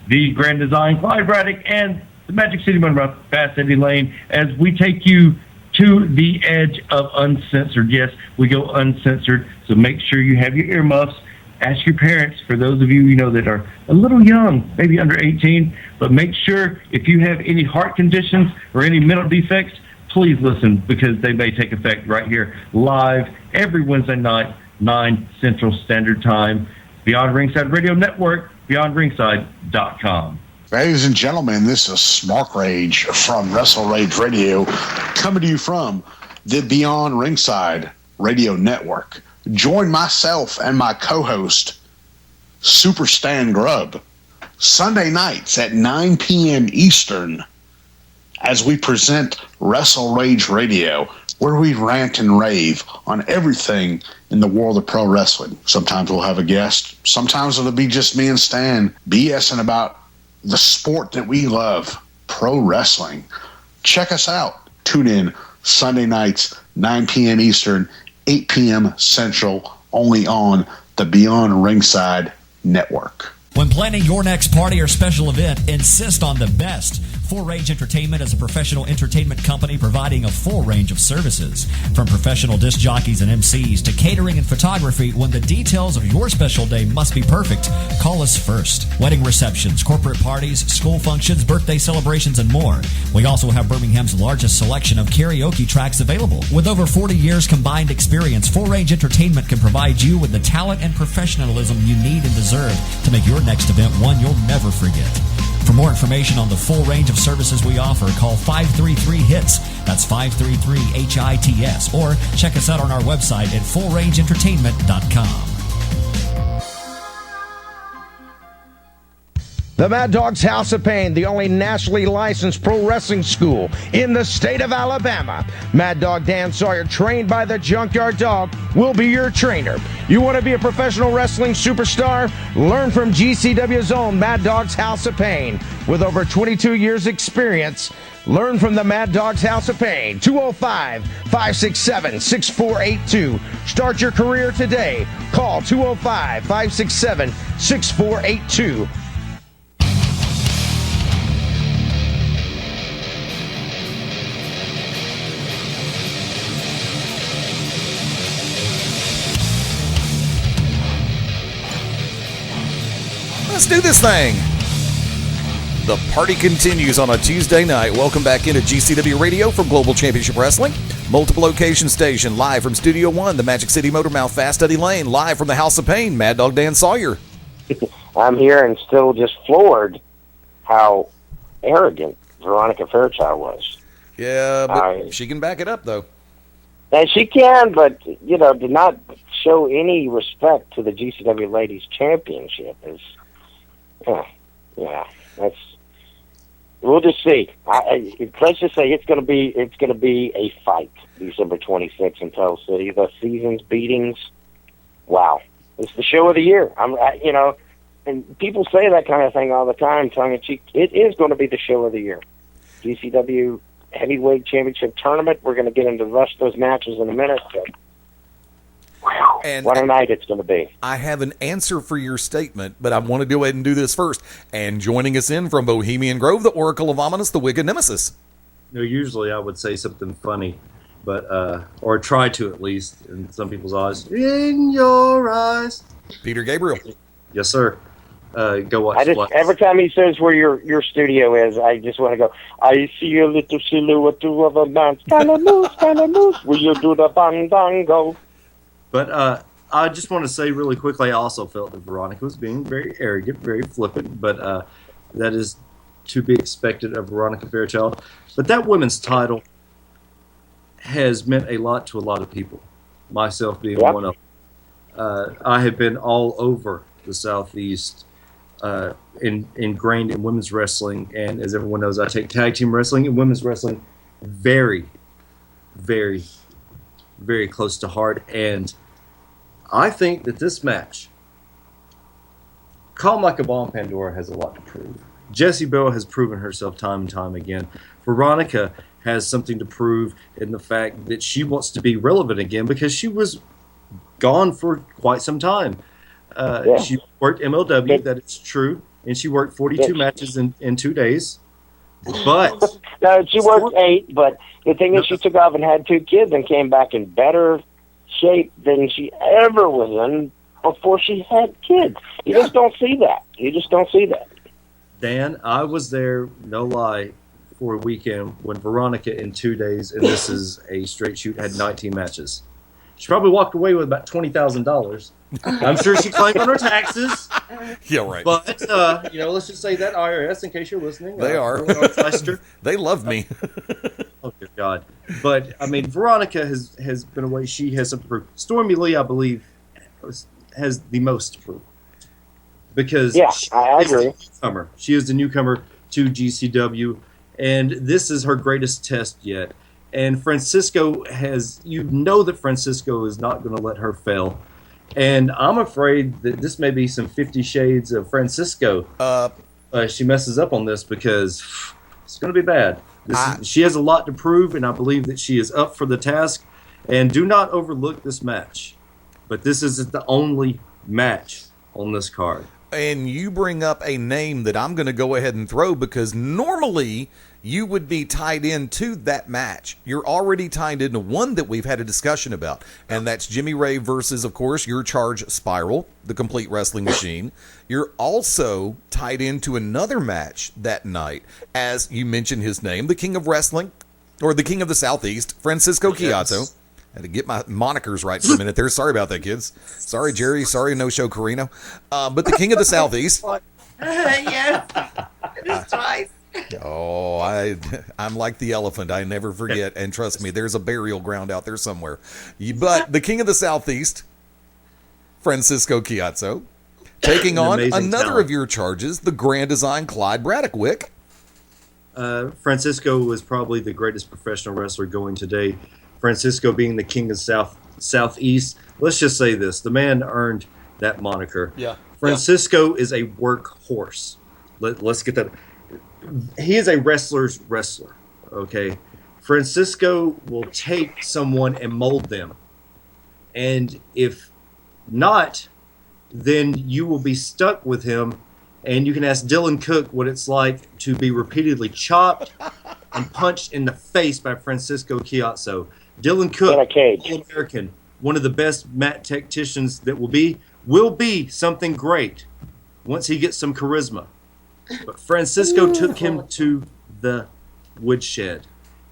[SPEAKER 6] the Grand Design, Clyde Braddock, and the Magic City Motor Fast Eddie Layne as we take you to the edge of uncensored. Yes, we go uncensored, so make sure you have your earmuffs. Ask your parents, for those of you that are a little young, maybe under 18, but make sure if you have any heart conditions or any mental defects, please listen, because they may take effect right here live every Wednesday night, 9 Central Standard Time. Beyond Ringside Radio Network, beyondringside.com.
[SPEAKER 7] Ladies and gentlemen, this is Smart Rage from Wrestle Rage Radio, coming to you from the Beyond Ringside Radio Network. Join myself and my co-host, Super Stan Grubb, Sunday nights at 9 p.m. Eastern as we present Wrestle Rage Radio, where we rant and rave on everything in the world of pro wrestling. Sometimes we'll have a guest. Sometimes it'll be just me and Stan BSing about the sport that we love, pro wrestling. Check us out. Tune in Sunday nights, 9 p.m. Eastern, 8 p.m. Central, only on the Beyond Ringside Network.
[SPEAKER 8] When planning your next party or special event, insist on the best. Full Range Entertainment is a professional entertainment company providing a full range of services. From professional disc jockeys and MCs to catering and photography, when the details of your special day must be perfect, call us first. Wedding receptions, corporate parties, school functions, birthday celebrations, and more. We also have Birmingham's largest selection of karaoke tracks available. With over 40 years combined experience, Full Range Entertainment can provide you with the talent and professionalism you need and deserve to make your next event one you'll never forget. For more information on the full range of services we offer, call 533-HITS. That's 533-HITS. Or check us out on our website at fullrangeentertainment.com.
[SPEAKER 9] The Maddog's House of Pain, the only nationally licensed pro wrestling school in the state of Alabama. Mad Dog Dan Sawyer, trained by the Junkyard Dog, will be your trainer. You want to be a professional wrestling superstar? Learn from GCW's own Mad Dog's House of Pain. With over 22 years experience, learn from the Mad Dog's House of Pain. 205-567-6482. Start your career today. Call 205-567-6482.
[SPEAKER 1] Let's do this thing. The party continues on a Tuesday night. Welcome back into GCW Radio from Global Championship Wrestling. Multiple location station, live from Studio 1, the Magic City Motor Mouth, Fast Eddie Layne, live from the House of Pain, Mad Dog Dan Sawyer.
[SPEAKER 2] I'm here and still just floored how arrogant Veronica Fairchild was.
[SPEAKER 1] Yeah, but she can back it up, though.
[SPEAKER 2] And she can, but, did not show any respect to the GCW Ladies Championship. That's. We'll just see. Let's just say it's going to be a fight December 26th in Tell City. The season's beatings. Wow, it's the show of the year. And people say that kind of thing all the time, tongue in cheek. It is going to be the show of the year. GCW Heavyweight Championship Tournament. We're going to get into the rest of those matches in a minute. But
[SPEAKER 1] and
[SPEAKER 2] what a night it's going to be.
[SPEAKER 1] I have an answer for your statement, but I want to go ahead and do this first. And joining us in from Bohemian Grove, the Oracle of Ominous, the Wicked Nemesis.
[SPEAKER 3] Usually I would say something funny, but or try to at least in some people's eyes. In your eyes.
[SPEAKER 1] Peter Gabriel.
[SPEAKER 3] Yes, sir. Go watch.
[SPEAKER 2] Every time he says where your studio is, I just want to go. I see a little silhouette of a man, kind of loose. Will you do the bandango?
[SPEAKER 3] But I just want to say really quickly, I also felt that Veronica was being very arrogant, very flippant, but that is to be expected of Veronica Fairchild. But that women's title has meant a lot to a lot of people, myself being one of them. I have been all over the Southeast, ingrained in women's wrestling, and as everyone knows, I take tag team wrestling and women's wrestling very, very, very close to heart, and I think that this match, Calm Like a Bomb Pandora, has a lot to prove. Jessie Belle has proven herself time and time again. Veronica has something to prove in the fact that she wants to be relevant again, because she was gone for quite some time.
[SPEAKER 2] Yeah.
[SPEAKER 3] She worked MLW, that is true, and she worked 42 matches in 2 days. But
[SPEAKER 2] no, she worked 8, but the thing is she took off and had 2 kids and came back in better shape than she ever was in before she had kids. You just don't see that. You just don't see that.
[SPEAKER 3] Dan, I was there, no lie, for a weekend when Veronica in 2 days, and this is a straight shoot, had 19 matches. She probably walked away with about $20,000. I'm sure she claimed on her taxes.
[SPEAKER 1] Yeah, right.
[SPEAKER 3] But, let's just say that IRS, in case you're listening.
[SPEAKER 1] They are. They love me.
[SPEAKER 3] Oh, good God. But, I mean, Veronica has been away. She has some proof. Stormie Lee, I believe, has the most to prove. Because
[SPEAKER 2] I agree.
[SPEAKER 3] She is the newcomer to GCW, and this is her greatest test yet. And Francisco that Francisco is not going to let her fail. And I'm afraid that this may be some 50 Shades of Francisco. She messes up on this because it's going to be bad. She has a lot to prove, and I believe that she is up for the task. And do not overlook this match. But this isn't the only match on this card.
[SPEAKER 1] And you bring up a name that I'm going to go ahead and throw because normally you would be tied into that match. You're already tied into one that we've had a discussion about, and that's Jimmy Rave versus, of course, your charge Spiral, the Complete Wrestling Machine. You're also tied into another match that night, as you mentioned his name, the King of Wrestling, or the King of the Southeast, Francisco Chiazzo. Had to get my monikers right for a minute there. Sorry about that, kids. Sorry, Jerry. Sorry, No Show Carino. But the King of the Southeast.
[SPEAKER 10] Yes. It's twice.
[SPEAKER 1] Oh, I'm like the elephant. I never forget. And trust me, there's a burial ground out there somewhere. But the King of the Southeast, Francisco Chiazzo, taking on another of your charges, the Grand Design Clyde Braddock. Wick.
[SPEAKER 3] Francisco was probably the greatest professional wrestler going today. Francisco being the King of Southeast. Let's just say this. The man earned that moniker.
[SPEAKER 1] Yeah.
[SPEAKER 3] Francisco is a workhorse. Let's get that. He is a wrestler's wrestler. Okay. Francisco will take someone and mold them. And if not, then you will be stuck with him. And you can ask Dylan Cook what it's like to be repeatedly chopped and punched in the face by Francisco Chiazzo. Dylan Cook, All-American, one of the best mat tacticians that will be something great once he gets some charisma. But Francisco took him to the woodshed,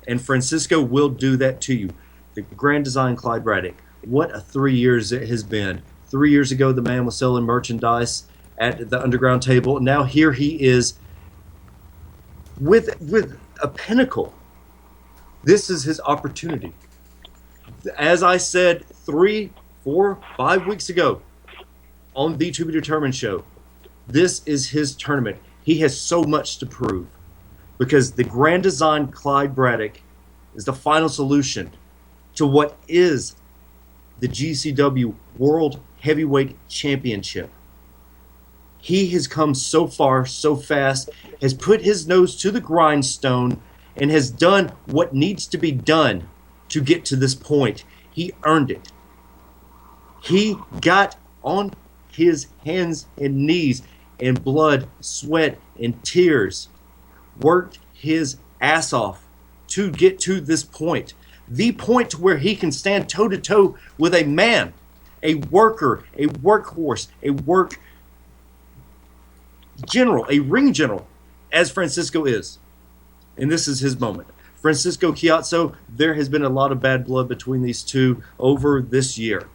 [SPEAKER 3] and Francisco will do that to you. The Grand Design Clyde Braddock, what a 3 years it has been. 3 years ago, the man was selling merchandise at the underground table. Now here he is with a pinnacle. This is his opportunity. As I said 3, 4, 5 weeks ago on the To Be Determined show, this is his tournament. He has so much to prove because the Grand Design Clyde Braddock is the final solution to what is the GCW World Heavyweight Championship. He has come so far, so fast, has put his nose to the grindstone, and has done what needs to be done to get to this point. He earned it. He got on his hands and knees and blood, sweat, and tears, worked his ass off to get to this point. The point to where he can stand toe-to-toe with a man, a worker, a workhorse, a work general, a ring general, as Francisco is. And this is his moment. Francisco Chiazzo, there has been a lot of bad blood between these two over this year.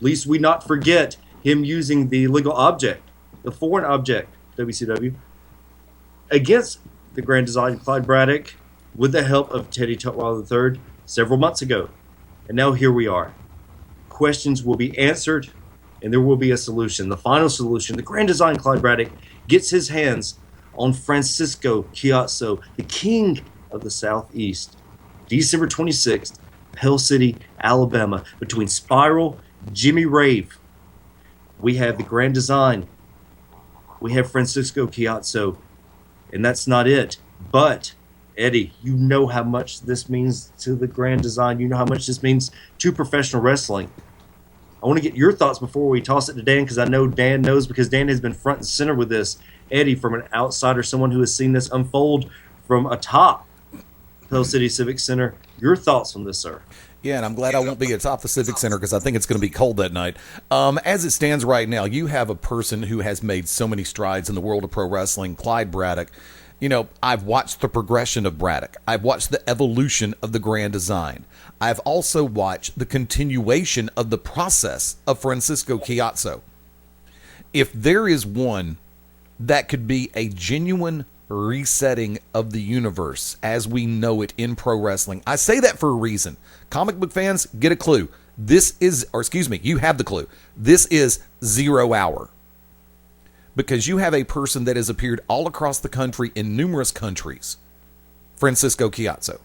[SPEAKER 3] Least we not forget him using the legal object, the foreign object, WCW, against the Grand Design Clyde Braddock with the help of Teddy Tutwiler III several months ago. And now here we are. Questions will be answered and there will be a solution. The final solution, the Grand Design Clyde Braddock gets his hands on Francisco Chiazzo, the King of the Southeast, December 26th, Pell City, Alabama, between Spiral, Jimmy Rave. We have the Grand Design. We have Francisco Chiazzo. And that's not it. But, Eddie, you know how much this means to the Grand Design. You know how much this means to professional wrestling. I want to get your thoughts before we toss it to Dan, because I know Dan knows, because Dan has been front and center with this. Eddie, from an outsider, someone who has seen this unfold from atop Pell City Civic Center, your thoughts on this, sir?
[SPEAKER 1] Yeah, and I'm glad I won't be atop the Civic Center because I think it's going to be cold that night. As it stands right now, you have a person who has made so many strides in the world of pro wrestling, Clyde Braddock. You know, I've watched the progression of Braddock. I've watched the evolution of the Grand Design. I've also watched the continuation of the process of Francisco Chiazzo. If there is one that could be a genuine resetting of the universe as we know it in pro wrestling, I say that for a reason. Comic book fans, get a clue. You have the clue. This is 0 Hour. Because you have a person that has appeared all across the country in numerous countries, Francisco Chiazzo.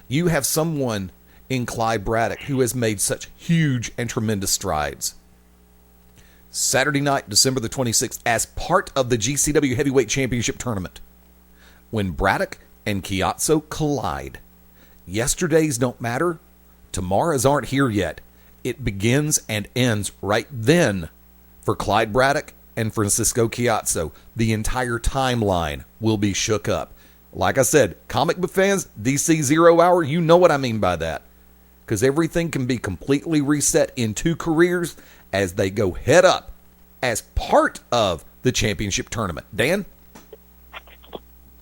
[SPEAKER 1] You have someone in Clyde Braddock who has made such huge and tremendous strides. Saturday night, December the 26th, as part of the GCW Heavyweight Championship Tournament, when Braddock and Chiazzo collide. Yesterdays don't matter. Tomorrow's aren't here yet. It begins and ends right then for Clyde Braddock and Francisco Chiazzo. The entire timeline will be shook up. Like I said, comic book fans, DC 0 Hour, you know what I mean by that. Because everything can be completely reset in 2 careers as they go head up as part of the championship tournament. Dan?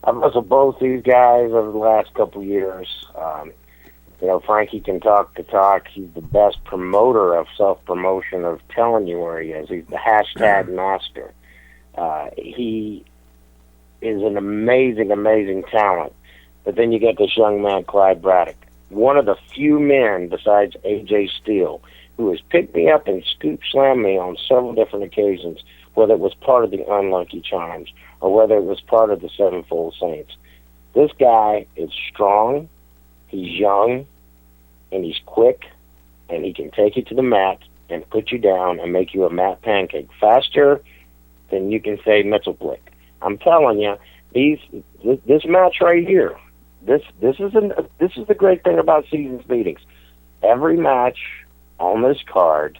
[SPEAKER 2] I've wrestled both these guys over the last couple of years. Frankie can talk the talk. He's the best promoter of self-promotion, of telling you where he is. He's the hashtag master. He is an amazing, amazing talent. But then you get this young man, Clyde Braddock, one of the few men besides AJ Steele who has picked me up and scoop slammed me on several different occasions, whether it was part of the Unlucky Charms or whether it was part of the Sevenfold Saints. This guy is strong, he's young, and he's quick, and he can take you to the mat and put you down and make you a mat pancake faster than you can say Metzelblick. I'm telling you, this match right here, this is the great thing about seasons meetings. Every match on this card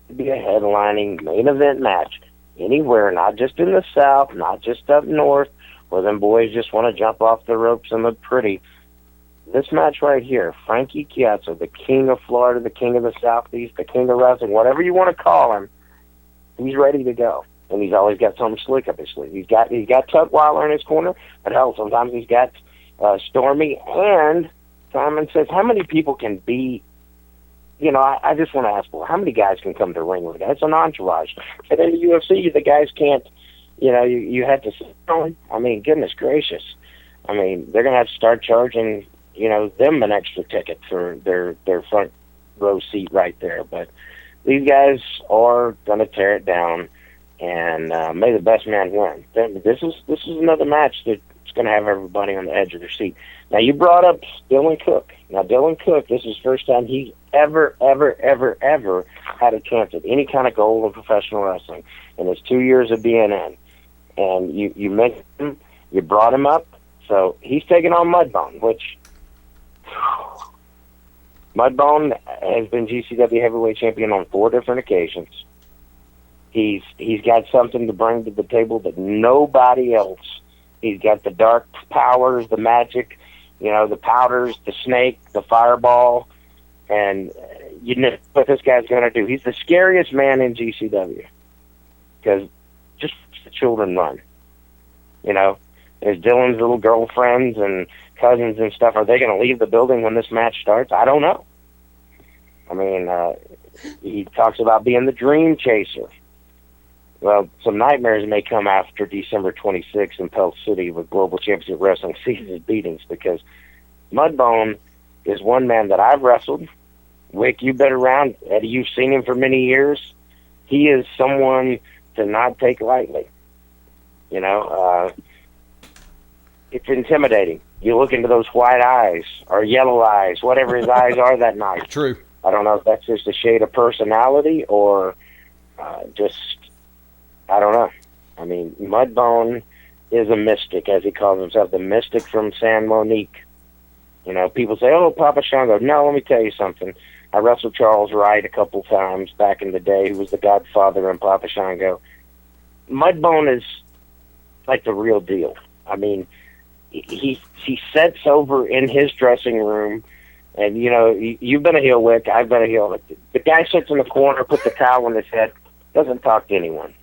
[SPEAKER 2] could be a headlining main event match anywhere, not just in the South, not just up north, where them boys just want to jump off the ropes and look pretty. This match right here, Frankie Chiazzo, the king of Florida, the king of the Southeast, the king of wrestling, whatever you want to call him, he's ready to go. And he's always got something slick up his sleeve. He's got Tutwiler in his corner, but hell, sometimes he's got Stormie. And Simon says, how many people can be, I just want to ask, well, how many guys can come to the ring with a guy? It's an entourage. And in the UFC, the guys can't, you have to sit on. I mean, goodness gracious. I mean, they're going to have to start charging, them an extra ticket for their front row seat right there. But these guys are going to tear it down, and may the best man win. This is another match that's going to have everybody on the edge of their seat. Now, you brought up Dylan Cook. Now, Dylan Cook, this is the first time he's ever had a chance at any kind of goal in professional wrestling in his 2 years of being in. And you mentioned him, you brought him up, so he's taking on Mudbone, which Mudbone has been GCW heavyweight champion on 4 different occasions. He's got something to bring to the table that nobody else. He's got the dark powers, the magic, the powders, the snake, the fireball, and you know what this guy's going to do. He's the scariest man in GCW because just the children run. There's Dylan's little girlfriends and cousins and stuff. Are they going to leave the building when this match starts? I don't know. I mean, he talks about being the dream chaser. Well, some nightmares may come after December 26th in Pell City with Global Championship Wrestling season beatings, because Mudbone is one man that I've wrestled. Wick, you've been around. Eddie, you've seen him for many years. He is someone to not take lightly. It's intimidating. You look into those white eyes or yellow eyes, whatever his eyes are that night.
[SPEAKER 1] True.
[SPEAKER 2] I don't know if that's just a shade of personality or I don't know. I mean, Mudbone is a mystic, as he calls himself, the mystic from San Monique. People say, oh, Papa Shango. No, let me tell you something. I wrestled Charles Wright a couple times back in the day, who was the Godfather in Papa Shango. Mudbone is like the real deal. I mean, he sits over in his dressing room, and, you know, you've been a heel, Wick, I've been a heel. The guy sits in the corner, puts the towel on his head, doesn't talk to anyone.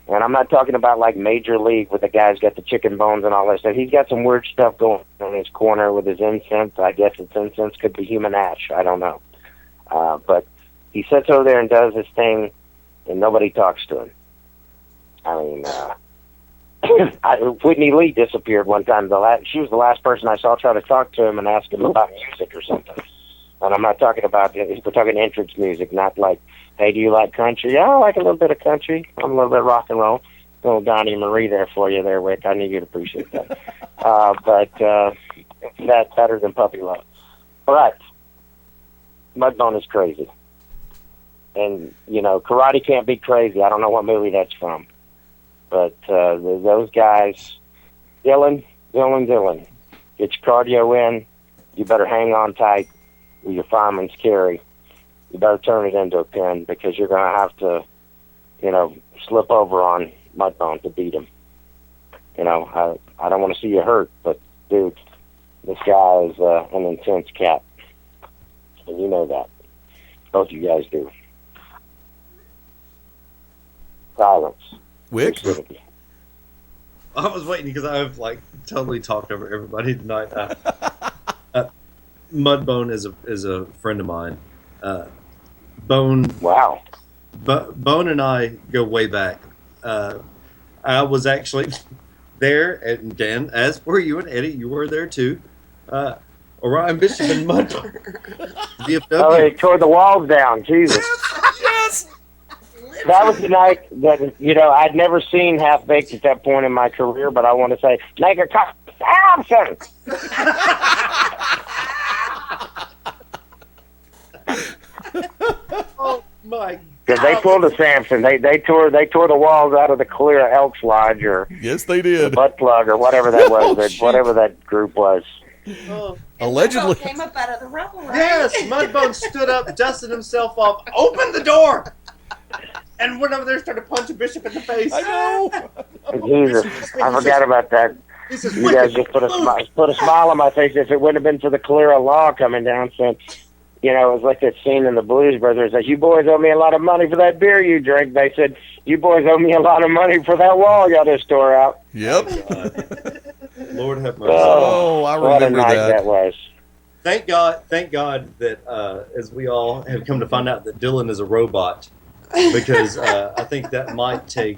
[SPEAKER 2] And I'm not talking about like Major League with the guy's got the chicken bones and all that stuff. He's got some weird stuff going on in his corner with his incense. I guess it's incense, could be human ash. I don't know. But he sits over there and does his thing, and nobody talks to him. I mean, Whitney Lee disappeared one time. She was the last person I saw try to talk to him and ask him about music or something. And I'm not talking about, we're talking entrance music, not like, hey, do you like country? Yeah, I like a little bit of country. I'm a little bit of rock and roll. Little Donnie Marie there for you there, Wick. I knew you'd appreciate that. But that's better than puppy love. But Mudbone is crazy. And, you know, karate can't be crazy. I don't know what movie that's from. But those guys, Dylan, get your cardio in. You better hang on tight with your fireman's carry. You better turn it into a pin, because you're going to have to, you know, slip over on Mudbone to beat him. You know, I don't want to see you hurt, but, dude, this guy is an intense cat. And you know that. Both you guys do. Silence.
[SPEAKER 1] Wick?
[SPEAKER 3] I was waiting because I've like totally talked over everybody tonight. Mudbone is a friend of mine. Bone.
[SPEAKER 2] Wow.
[SPEAKER 3] Bone and I go way back. I was actually there, and Dan, as were you and Eddie. You were there too. Orion Bishop and Mudbone.
[SPEAKER 2] Oh, they tore the walls down. Jesus.
[SPEAKER 1] Yes.
[SPEAKER 2] That was the night that, you know, I'd never seen Half Baked at that point in my career, but I want to say, Nigger Samson!
[SPEAKER 3] Oh my!
[SPEAKER 2] Because they pulled a Samson, they tore the walls out of the Clear Elks Lodge, or
[SPEAKER 1] yes, they did.
[SPEAKER 2] The Butt Plug, or whatever that was, whatever that group was.
[SPEAKER 3] Oh.
[SPEAKER 1] Allegedly,
[SPEAKER 10] came up out of the rubble, right?
[SPEAKER 3] Yes, Mudbone stood up, dusted himself off, opened the door, and went over there and started punching Bishop in the face.
[SPEAKER 1] I know.
[SPEAKER 2] Jesus, I forgot about that.
[SPEAKER 3] Says,
[SPEAKER 2] you guys just put a smile on my face. If it wouldn't have been for the Clear Law coming down, saying, you know, it was like that scene in the Blues Brothers that you boys owe me a lot of money for that beer you drank. They said, you boys owe me a lot of money for that wall y'all just tore out.
[SPEAKER 1] Yep.
[SPEAKER 3] Lord have mercy.
[SPEAKER 1] Oh, I remember
[SPEAKER 2] what a night that was.
[SPEAKER 3] Thank God that as we all have come to find out that Dylan is a robot, because I think that might take.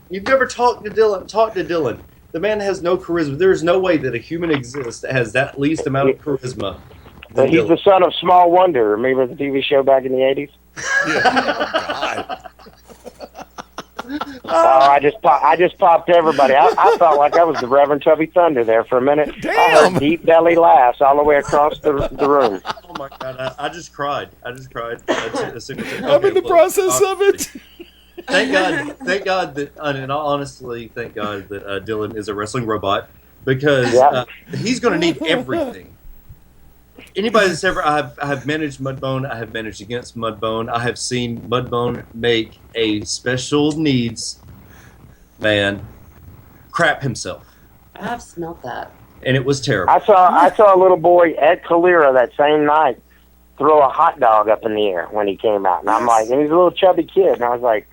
[SPEAKER 3] You've never talked to Dylan. Talk to Dylan. The man has no charisma. There's no way that a human exists that has that least amount of charisma.
[SPEAKER 2] But he's the son of Small Wonder. Remember the TV show back in the 80s?
[SPEAKER 1] Yeah.
[SPEAKER 2] Oh, I just popped everybody. I felt like I was the Reverend Tubby Thunder there for a minute.
[SPEAKER 1] Damn.
[SPEAKER 2] I heard deep belly laughs all the way across the room.
[SPEAKER 3] Oh my God! I just cried. I'm in
[SPEAKER 1] the process of it.
[SPEAKER 3] Thank God that, and honestly, thank God that Dylan is a wrestling robot, because he's going to need everything. Anybody that's ever, I have managed Mudbone, I have managed against Mudbone, I have seen Mudbone make a special needs man crap himself.
[SPEAKER 10] I've smelled that.
[SPEAKER 3] And it was terrible.
[SPEAKER 2] I saw a little boy at Calera that same night throw a hot dog up in the air when he came out. And I'm like, and he's a little chubby kid, and I was like,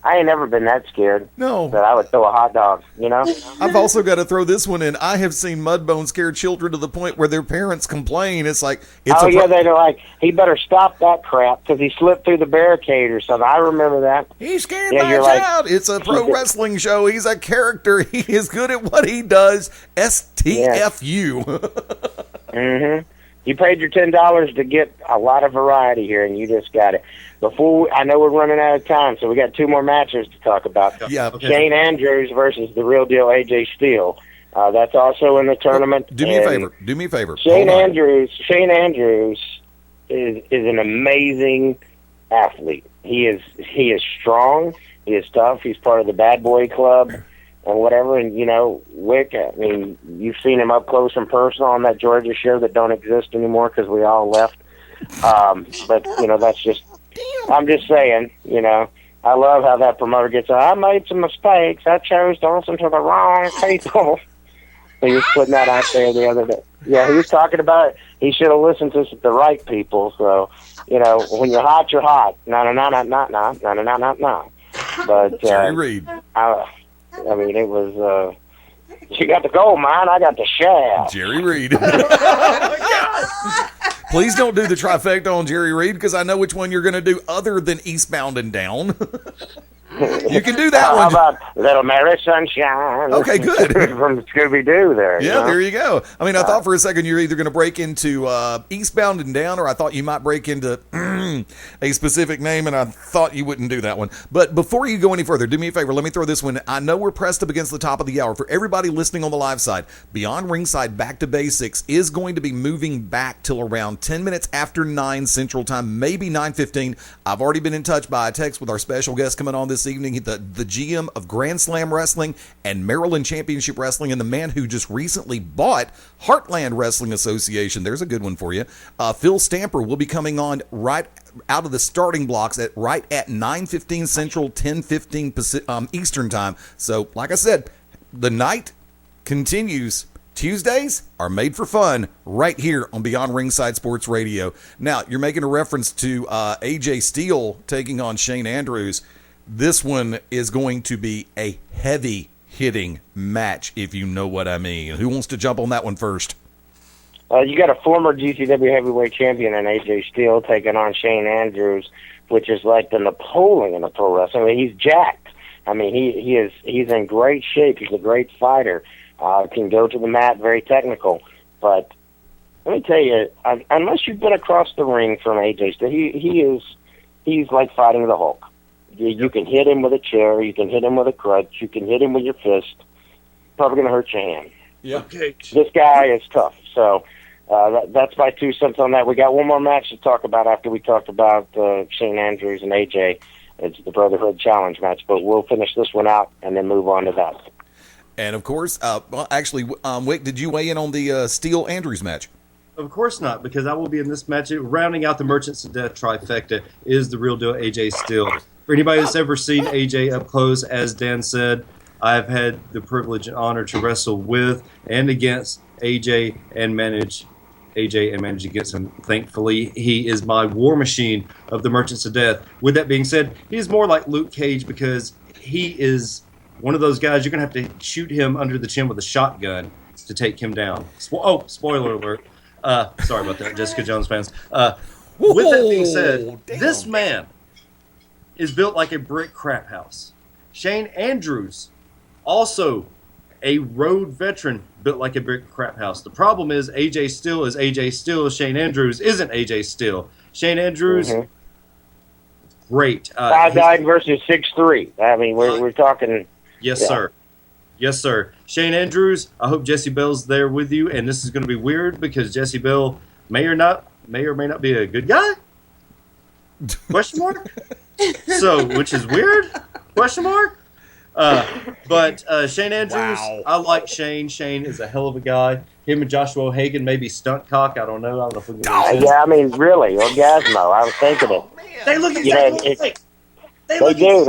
[SPEAKER 2] I ain't never been that scared.
[SPEAKER 1] No.
[SPEAKER 2] That I would throw a hot dog, you know?
[SPEAKER 1] I've also got to throw this one in. I have seen Mudbone scare children to the point where their parents complain. It's like,
[SPEAKER 2] they're like, he better stop that crap because he slipped through the barricade or something. I remember that.
[SPEAKER 1] He scared my child. It's a pro wrestling show. He's a character. He is good at what he does. STFU.
[SPEAKER 2] Mm-hmm. You paid your $10 to get a lot of variety here, and you just got it. I know we're running out of time, so we got two more matches to talk about.
[SPEAKER 1] Yeah.
[SPEAKER 2] Okay. Shane Andrews versus the real deal AJ Steele. That's also in the tournament.
[SPEAKER 1] Do me a favor.
[SPEAKER 2] Shane Andrews is an amazing athlete. He is strong. He is tough. He's part of the Bad Boy Club and whatever. And you know, Wick, I mean, you've seen him up close and personal on that Georgia show that don't exist anymore because we all left. But, that's just, I'm just saying, I love how that promoter gets, I made some mistakes. I chose to listen to the wrong people. He was putting that out there the other day. Yeah, he was talking about he should have listened to the right people. So, when you're hot, you're hot. No. But
[SPEAKER 1] Jerry Reed.
[SPEAKER 2] I mean, it was. You got the gold mine, I got the shaft.
[SPEAKER 1] Jerry Reed. Please don't do the trifecta on Jerry Reed, because I know which one you're going to do other than Eastbound and Down. You can do that one.
[SPEAKER 2] How about Little Mary Sunshine?
[SPEAKER 1] Okay, good.
[SPEAKER 2] From Scooby-Doo there.
[SPEAKER 1] Yeah, there you go. I mean, I thought for a second you're either going to break into Eastbound and Down, or I thought you might break into a specific name, and I thought you wouldn't do that one. But before you go any further, do me a favor. Let me throw this one. I know we're pressed up against the top of the hour. For everybody listening on the live side, Beyond Ringside Back to Basics is going to be moving back till around 10 minutes after 9 Central Time, maybe 9:15. I've already been in touch by a text with our special guest coming on this evening, the GM of Grand Slam Wrestling and Maryland Championship Wrestling, and the man who just recently bought Heartland Wrestling Association. There's a good one for you. Phil Stamper will be coming on right out of the starting blocks right at 9:15 Central, 10:15 Eastern Time. So, like I said, the night continues. Tuesdays are made for fun right here on Beyond Ringside Sports Radio. Now, you're making a reference to AJ Steele taking on Shane Andrews. This one is going to be a heavy-hitting match, if you know what I mean. Who wants to jump on that one first?
[SPEAKER 2] You got a former GCW heavyweight champion in AJ Steele taking on Shane Andrews, which is like the Napoleon of pro wrestling. I mean, he's jacked. I mean, he's in great shape. He's a great fighter. Can go to the mat, very technical. But let me tell you, unless you've been across the ring from AJ Steele, he's like fighting the Hulk. You can hit him with a chair, you can hit him with a crutch, you can hit him with your fist. Probably going to hurt your hand.
[SPEAKER 1] Yeah.
[SPEAKER 2] Okay. This guy is tough. So that's my 2 cents on that. We got one more match to talk about after we talked about Shane Andrews and AJ. It's the Brotherhood Challenge match, but we'll finish this one out and then move on to that.
[SPEAKER 1] And, of course, Wick, did you weigh in on the Steele-Andrews match?
[SPEAKER 3] Of course not, because I will be in this match. Rounding out the Merchants of Death trifecta is the real deal AJ Steele. For anybody that's ever seen AJ up close, as Dan said, I've had the privilege and honor to wrestle with and against AJ and manage against him. Thankfully, he is my war machine of the Merchants of Death. With that being said, he's more like Luke Cage, because he is one of those guys you're going to have to shoot him under the chin with a shotgun to take him down. Spoiler alert. Sorry about that, Jessica Jones fans. With that being said, this man is built like a brick crap house. Shane Andrews, also a road veteran, built like a brick crap house. The problem is AJ Steele is AJ Steele. Shane Andrews isn't AJ Steele. Shane Andrews, great.
[SPEAKER 2] 5'9" versus 6'3". I mean, we're talking.
[SPEAKER 3] Yes, sir. Yes, sir. Shane Andrews, I hope Jessie Belle's there with you, and this is going to be weird because Jessie Belle may or may not be a good guy? Question mark? So, which is weird? Question mark? But Shane Andrews, wow. I like Shane. Shane is a hell of a guy. Him and Joshua Hagan, maybe stunt cock. I don't know. If we can
[SPEAKER 2] yeah, I mean, really, Orgasmo. I was thinking it.
[SPEAKER 3] They look exactly like.
[SPEAKER 2] They do.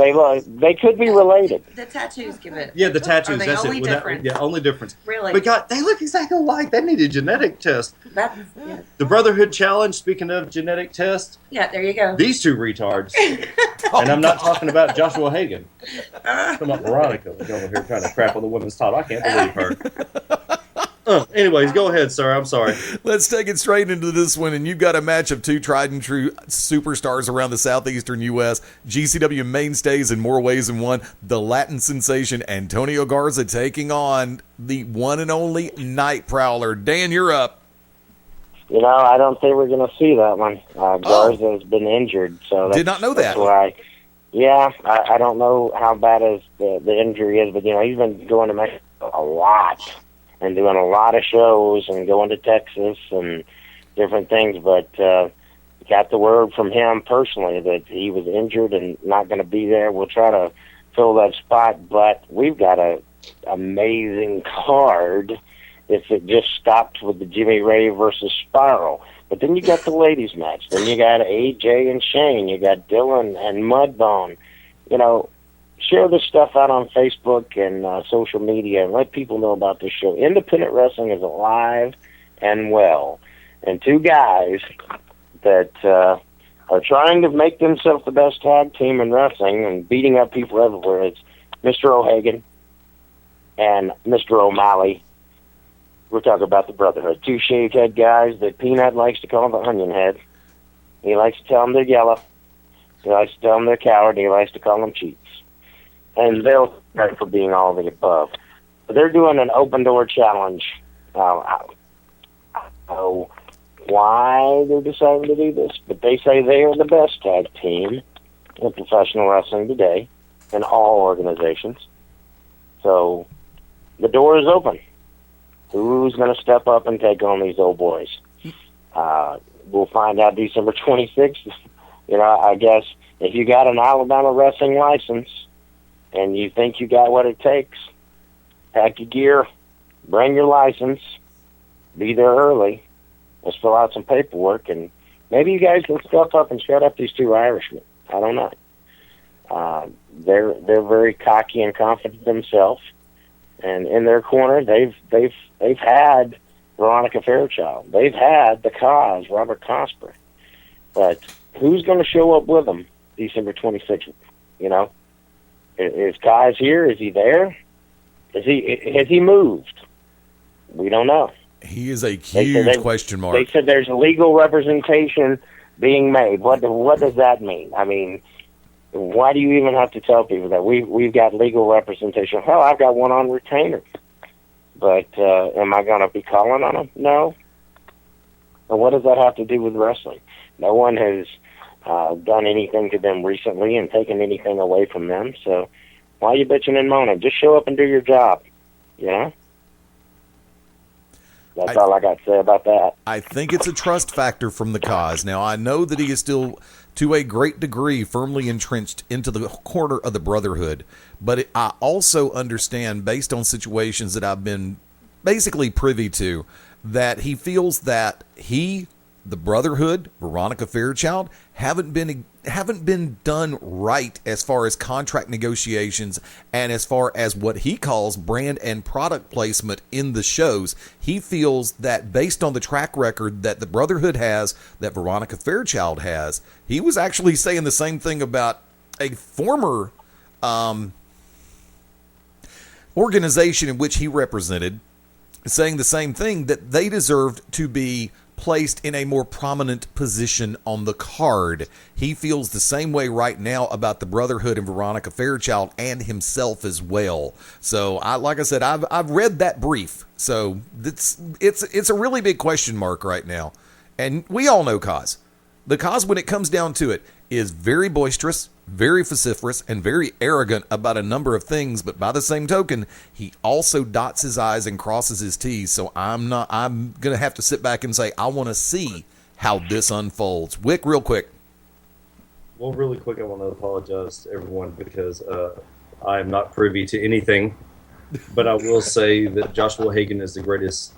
[SPEAKER 2] They could be related.
[SPEAKER 10] The tattoos give it.
[SPEAKER 3] Yeah, the tattoos.
[SPEAKER 10] That's only difference?
[SPEAKER 3] Yeah, only difference.
[SPEAKER 10] Really?
[SPEAKER 3] But God, they look exactly alike. They need a genetic test.
[SPEAKER 10] Yeah.
[SPEAKER 3] The Brotherhood Challenge. Speaking of genetic tests.
[SPEAKER 10] Yeah, there you go.
[SPEAKER 3] These 2 retards, and I'm not talking about Joshua Hagan. I'm talking about Veronica over here trying to crap on the women's title. I can't believe her. Anyways, go ahead, sir. I'm sorry.
[SPEAKER 1] Let's take it straight into this one. And you've got a match of 2 tried and true superstars around the southeastern U.S., GCW mainstays in more ways than one. The Latin sensation Antonio Garza taking on the one and only Night Prowler. Dan, you're up.
[SPEAKER 2] I don't think we're going to see that one. Garza has been injured. So
[SPEAKER 1] did not know that.
[SPEAKER 2] That's why. Yeah, I don't know how bad the injury is, but, he's been going to Mexico a lot. And doing a lot of shows and going to Texas and different things. But got the word from him personally that he was injured and not going to be there. We'll try to fill that spot. But we've got an amazing card if it just stopped with the Jimmy Rave versus Spiral. But then you got the ladies match. Then you got AJ and Shane. You got Dylan and Mudbone. You know, share this stuff out on Facebook and social media and let people know about this show. Independent wrestling is alive and well. And two guys that are trying to make themselves the best tag team in wrestling and beating up people everywhere. It's Mr. O'Hagan and Mr. O'Malley. We're talking about the Brotherhood. Two shaved head guys that Peanut likes to call the onion head. He likes to tell them they're yellow. He likes to tell them they're coward. He likes to call them cheats. And they'll pray for being all the above. But they're doing an open door challenge. I don't know why they're deciding to do this, but they say they are the best tag team in professional wrestling today in all organizations. So the door is open. Who's going to step up and take on these old boys? We'll find out December 26th. You know, I guess if you got an Alabama wrestling license and you think you got what it takes, pack your gear, bring your license, be there early. Let's fill out some paperwork, and maybe you guys can step up and shut up these two Irishmen. I don't know. They're very cocky and confident themselves, and in their corner, they've had Veronica Fairchild. They've had the Cause, Robert Cosper. But who's going to show up with them December 26th? You know, is Kaz here? Is he there? Has he moved? We don't know.
[SPEAKER 1] He is a huge question mark.
[SPEAKER 2] They said there's legal representation being made. What does that mean? I mean, why do you even have to tell people that we've got legal representation? Hell, I've got one on retainer. But am I going to be calling on them? No. And what does that have to do with wrestling? No one has done anything to them recently and taken anything away from them. So why are you bitching and moaning? Just show up and do your job. You know? That's all I got to say about that.
[SPEAKER 1] I think it's a trust factor from the Cause. Now, I know that he is still, to a great degree, firmly entrenched into the corner of the Brotherhood. But I also understand, based on situations that I've been basically privy to, that he feels that he, the Brotherhood, Veronica Fairchild, haven't been done right as far as contract negotiations and as far as what he calls brand and product placement in the shows. He feels that based on the track record that the Brotherhood has, that Veronica Fairchild has, he was actually saying the same thing about a former organization in which he represented, saying the same thing, that they deserved to be placed in a more prominent position on the card. He feels the same way right now about the Brotherhood and Veronica Fairchild and himself as well. So, like I said, I've read that brief. So it's a really big question mark right now. And we all know Kaz. The Kaz, when it comes down to it, is very boisterous, very vociferous, and very arrogant about a number of things, but by the same token, he also dots his I's and crosses his T's. So I'm going to have to sit back and say, I want to see how this unfolds. Wick, real quick.
[SPEAKER 3] Well, really quick, I want to apologize to everyone because I am not privy to anything, but I will say that Joshua Hagan is the greatest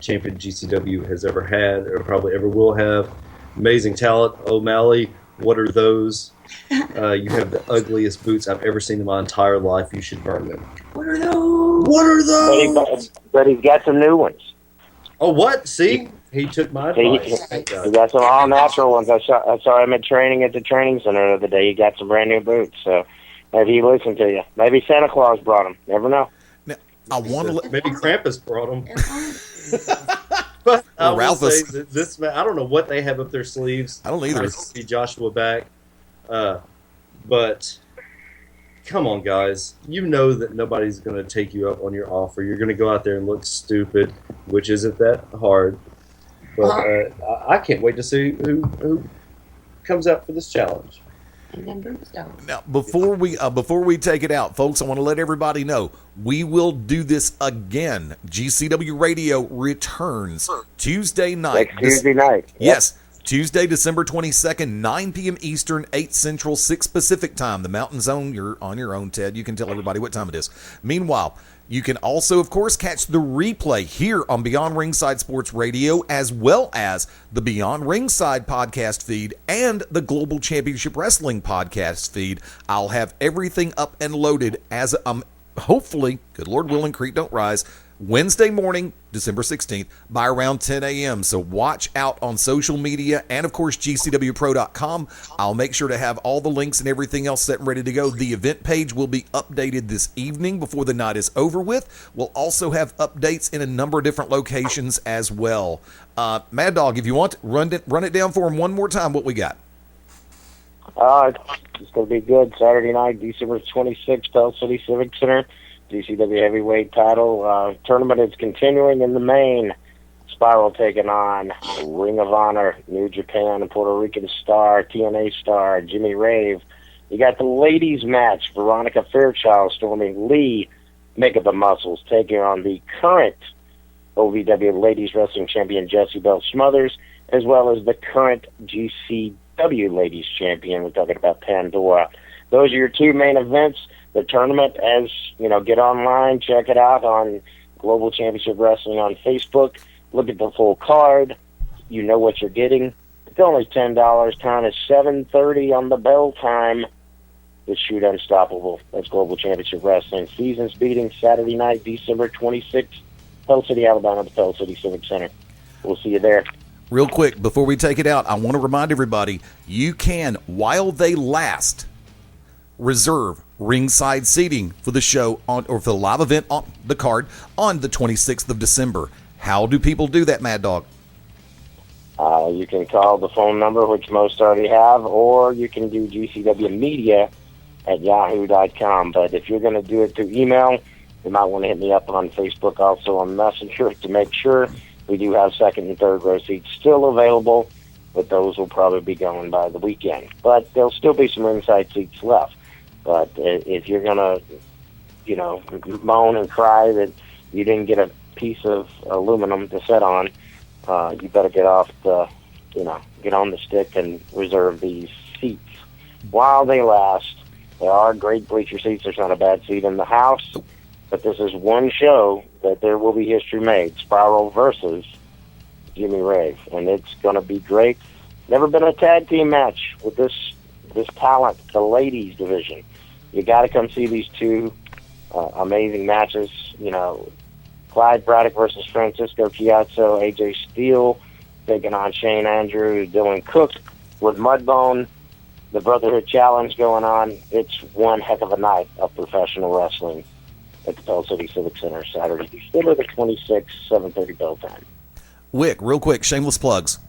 [SPEAKER 3] champion GCW has ever had or probably ever will have. Amazing talent. O'Malley, what are those? You have the ugliest boots I've ever seen in my entire life. You should burn them.
[SPEAKER 10] What are those?
[SPEAKER 3] What are those?
[SPEAKER 2] But he's got some new ones.
[SPEAKER 3] Oh, what? See? He took my advice.
[SPEAKER 2] He got some all-natural ones. I saw him at training at the training center the other day. He got some brand new boots. So maybe he listened to you. Maybe Santa Claus brought them. Never know.
[SPEAKER 1] Now, I want to
[SPEAKER 3] maybe Krampus brought them. But I will say that this man, I don't know what they have up their sleeves.
[SPEAKER 1] I don't either.
[SPEAKER 3] I see Joshua back. But come on, guys. You know that nobody's going to take you up on your offer. You're going to go out there and look stupid, which isn't that hard. But I can't wait to see who comes out for this challenge.
[SPEAKER 1] Now, before we take it out, folks, I want to let everybody know we will do this again. GCW Radio returns Tuesday night.
[SPEAKER 2] Next Tuesday night.
[SPEAKER 1] Yes, Tuesday, December 22nd, 9 p.m. Eastern, 8 Central, 6 Pacific time. The Mountain Zone, you're on your own, Ted. You can tell everybody what time it is. Meanwhile, You can also, of course, catch the replay here on Beyond Ringside Sports Radio, as well as the Beyond Ringside podcast feed and the Global Championship Wrestling podcast feed. I'll have everything up and loaded as hopefully, good Lord willing, creek don't rise, Wednesday morning, December 16th, by around 10 a.m. So watch out on social media and, of course, GCWPro.com. I'll make sure to have all the links and everything else set and ready to go. The event page will be updated this evening before the night is over with. We'll also have updates in a number of different locations as well. Maddog, if you want, run it down for him one more time, what we got.
[SPEAKER 2] It's going to be good. Saturday night, December 26th, Belle City Civic Center. GCW Heavyweight title tournament is continuing in the main. Spiral taking on Ring of Honor, New Japan, and Puerto Rican star, TNA star, Jimmy Rave. You got the ladies match, Veronica Fairchild, Stormie Lee, Makeup and Muscles, taking on the current OVW Ladies Wrestling Champion, Jessie, Belle, Smothers, as well as the current GCW Ladies Champion. We're talking about Pandora. Those are your two main events. The tournament, as you know, get online, check it out on Global Championship Wrestling on Facebook. Look at the full card. You know what you're getting. It's only $10. Time is 7:30 on the bell time. The Shoot Unstoppable. That's Global Championship Wrestling. Seasons beating Saturday night, December 26th, Pell City, Alabama, the Pell City Civic Center. We'll see you there.
[SPEAKER 1] Real quick, before we take it out, I want to remind everybody, you can, while they last, reserve ringside seating for the show or for the live event on the card on the 26th of December. How do people do that, Maddog?
[SPEAKER 2] You can call the phone number, which most already have, or you can do GCW Media at yahoo.com. But if you're going to do it through email, you might want to hit me up on Facebook, also on Messenger, to make sure. We do have second and third row seats still available, but those will probably be going by the weekend. But there'll still be some ringside seats left. But if you're going to, moan and cry that you didn't get a piece of aluminum to sit on, you better get off get on the stick and reserve these seats while they last. There are great bleacher seats. There's not a bad seat in the house. But this is one show that there will be history made. Spiral versus Jimmy Rave. And it's going to be great. Never been a tag team match with this talent, the ladies division. You got to come see these two amazing matches. Clyde Braddock versus Francisco Chiazzo, AJ Steele taking on Shane Andrews, Dylan Cook with Mudbone. The Brotherhood Challenge going on. It's one heck of a night of professional wrestling at the Bell City Civic Center Saturday, December the 26th, 7:30 bell time.
[SPEAKER 1] Wick, real quick, shameless plugs.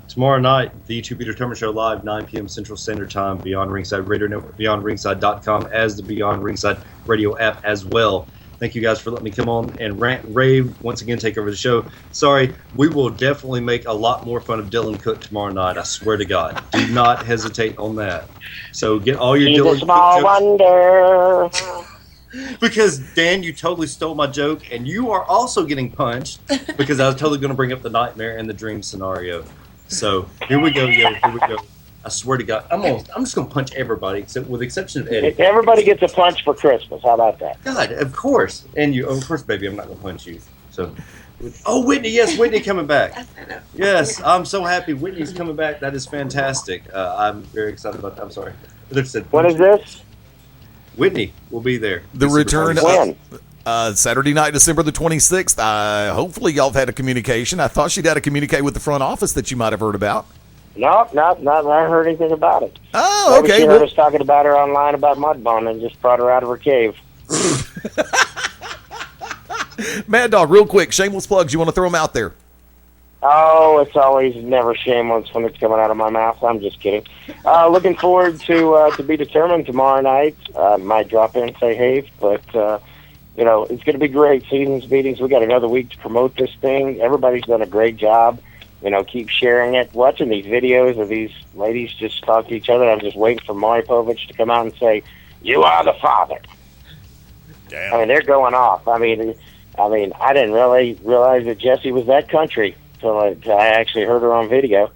[SPEAKER 3] Tomorrow night, the To Be Determined Show live, 9 p.m. Central Standard Time, Beyond Ringside Radio Network, BeyondRingside.com, as the Beyond Ringside Radio app as well. Thank you guys for letting me come on and rant, rave, once again take over the show. Sorry, we will definitely make a lot more fun of Dylan Cook tomorrow night. I swear to God. Do not hesitate on that. So get all your Dylan Cook jokes.
[SPEAKER 2] Wonder.
[SPEAKER 3] Because, Dan, you totally stole my joke, and you are also getting punched because I was totally going to bring up the nightmare and the dream scenario. So here we go, yo. Here we go. I swear to God, I'm just going to punch everybody, with the exception of Eddie.
[SPEAKER 2] Everybody gets a punch for Christmas. How about that?
[SPEAKER 3] God, of course. And you, of course, baby, I'm not going to punch you. So, Whitney, yes, Whitney coming back. Yes, I'm so happy Whitney's coming back. That is fantastic. I'm very excited about that. I'm sorry.
[SPEAKER 2] What is this?
[SPEAKER 3] Whitney will be there.
[SPEAKER 1] The return Saturday night, December the 26th. Hopefully y'all have had a communication. I thought she'd had to communicate with the front office that you might have heard about.
[SPEAKER 2] No, not I heard anything about it.
[SPEAKER 1] Oh, okay.
[SPEAKER 2] Maybe she heard us talking about her online about Mudbone and just brought her out of her cave.
[SPEAKER 1] Maddog, real quick, shameless plugs. You want to throw them out there?
[SPEAKER 2] Oh, it's always never shameless when it's coming out of my mouth. I'm just kidding. Looking forward to Be Determined tomorrow night. Might drop in and say hey, but it's going to be great. Seasons meetings. We got another week to promote this thing. Everybody's done a great job. Keep sharing it. Watching these videos of these ladies just talk to each other. I'm just waiting for Maury Povich to come out and say, "You are the father." Damn. I mean, they're going off. I mean, I didn't really realize that Jessie was that country until I actually heard her on video.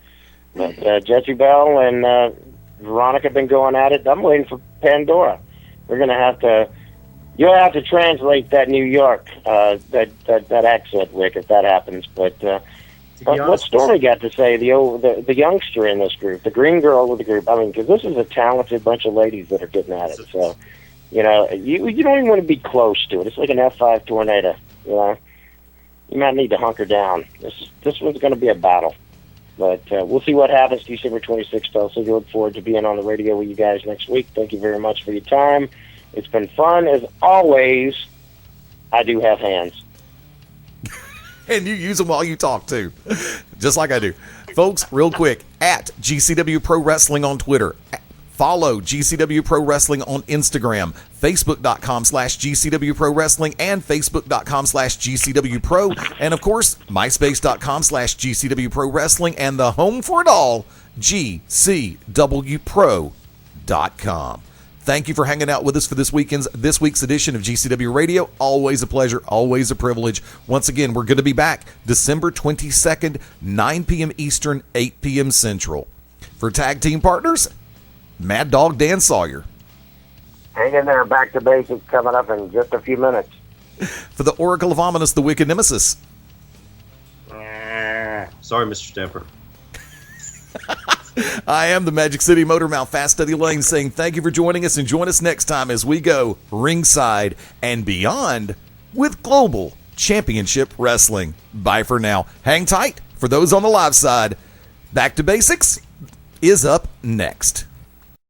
[SPEAKER 2] But Jessie, Belle, and Veronica have been going at it. I'm waiting for Pandora. We're going to have to, You'll have to translate that New York, that accent, Rick, if that happens. But what Stormie got to say, the youngster in this group, the green girl with the group, I mean, because this is a talented bunch of ladies that are getting at it. So, you don't even want to be close to it. It's like an F5 tornado, You might need to hunker down. This one's going to be a battle. But we'll see what happens December 26th. Also, we look forward to being on the radio with you guys next week. Thank you very much for your time. It's been fun. As always, I do have hands.
[SPEAKER 1] And you use them while you talk, too. Just like I do. Folks, real quick, at GCW Pro Wrestling on Twitter. Follow GCW Pro Wrestling on Instagram, Facebook.com/GCW Pro Wrestling, and Facebook.com/GCW Pro. And, of course, MySpace.com/GCW Pro Wrestling, and the home for it all, GCWPro.com. Thank you for hanging out with us for this week's edition of GCW Radio. Always a pleasure, always a privilege. Once again, we're going to be back December 22nd, 9 p.m. Eastern, 8 p.m. Central. For tag team partners, Maddog Dan Sawyer.
[SPEAKER 2] Hang in there. Back to basics coming up in just a few minutes.
[SPEAKER 1] For the Oracle of Ominous, the Wicked Nemesis.
[SPEAKER 3] Sorry, Mr. Stamper.
[SPEAKER 1] I am the Magic City Motor Mouth, Fast Eddie Layne, saying thank you for joining us, and join us next time as we go ringside and beyond with Global Championship Wrestling. Bye for now. Hang tight for those on the live side. Back to Basics is up next.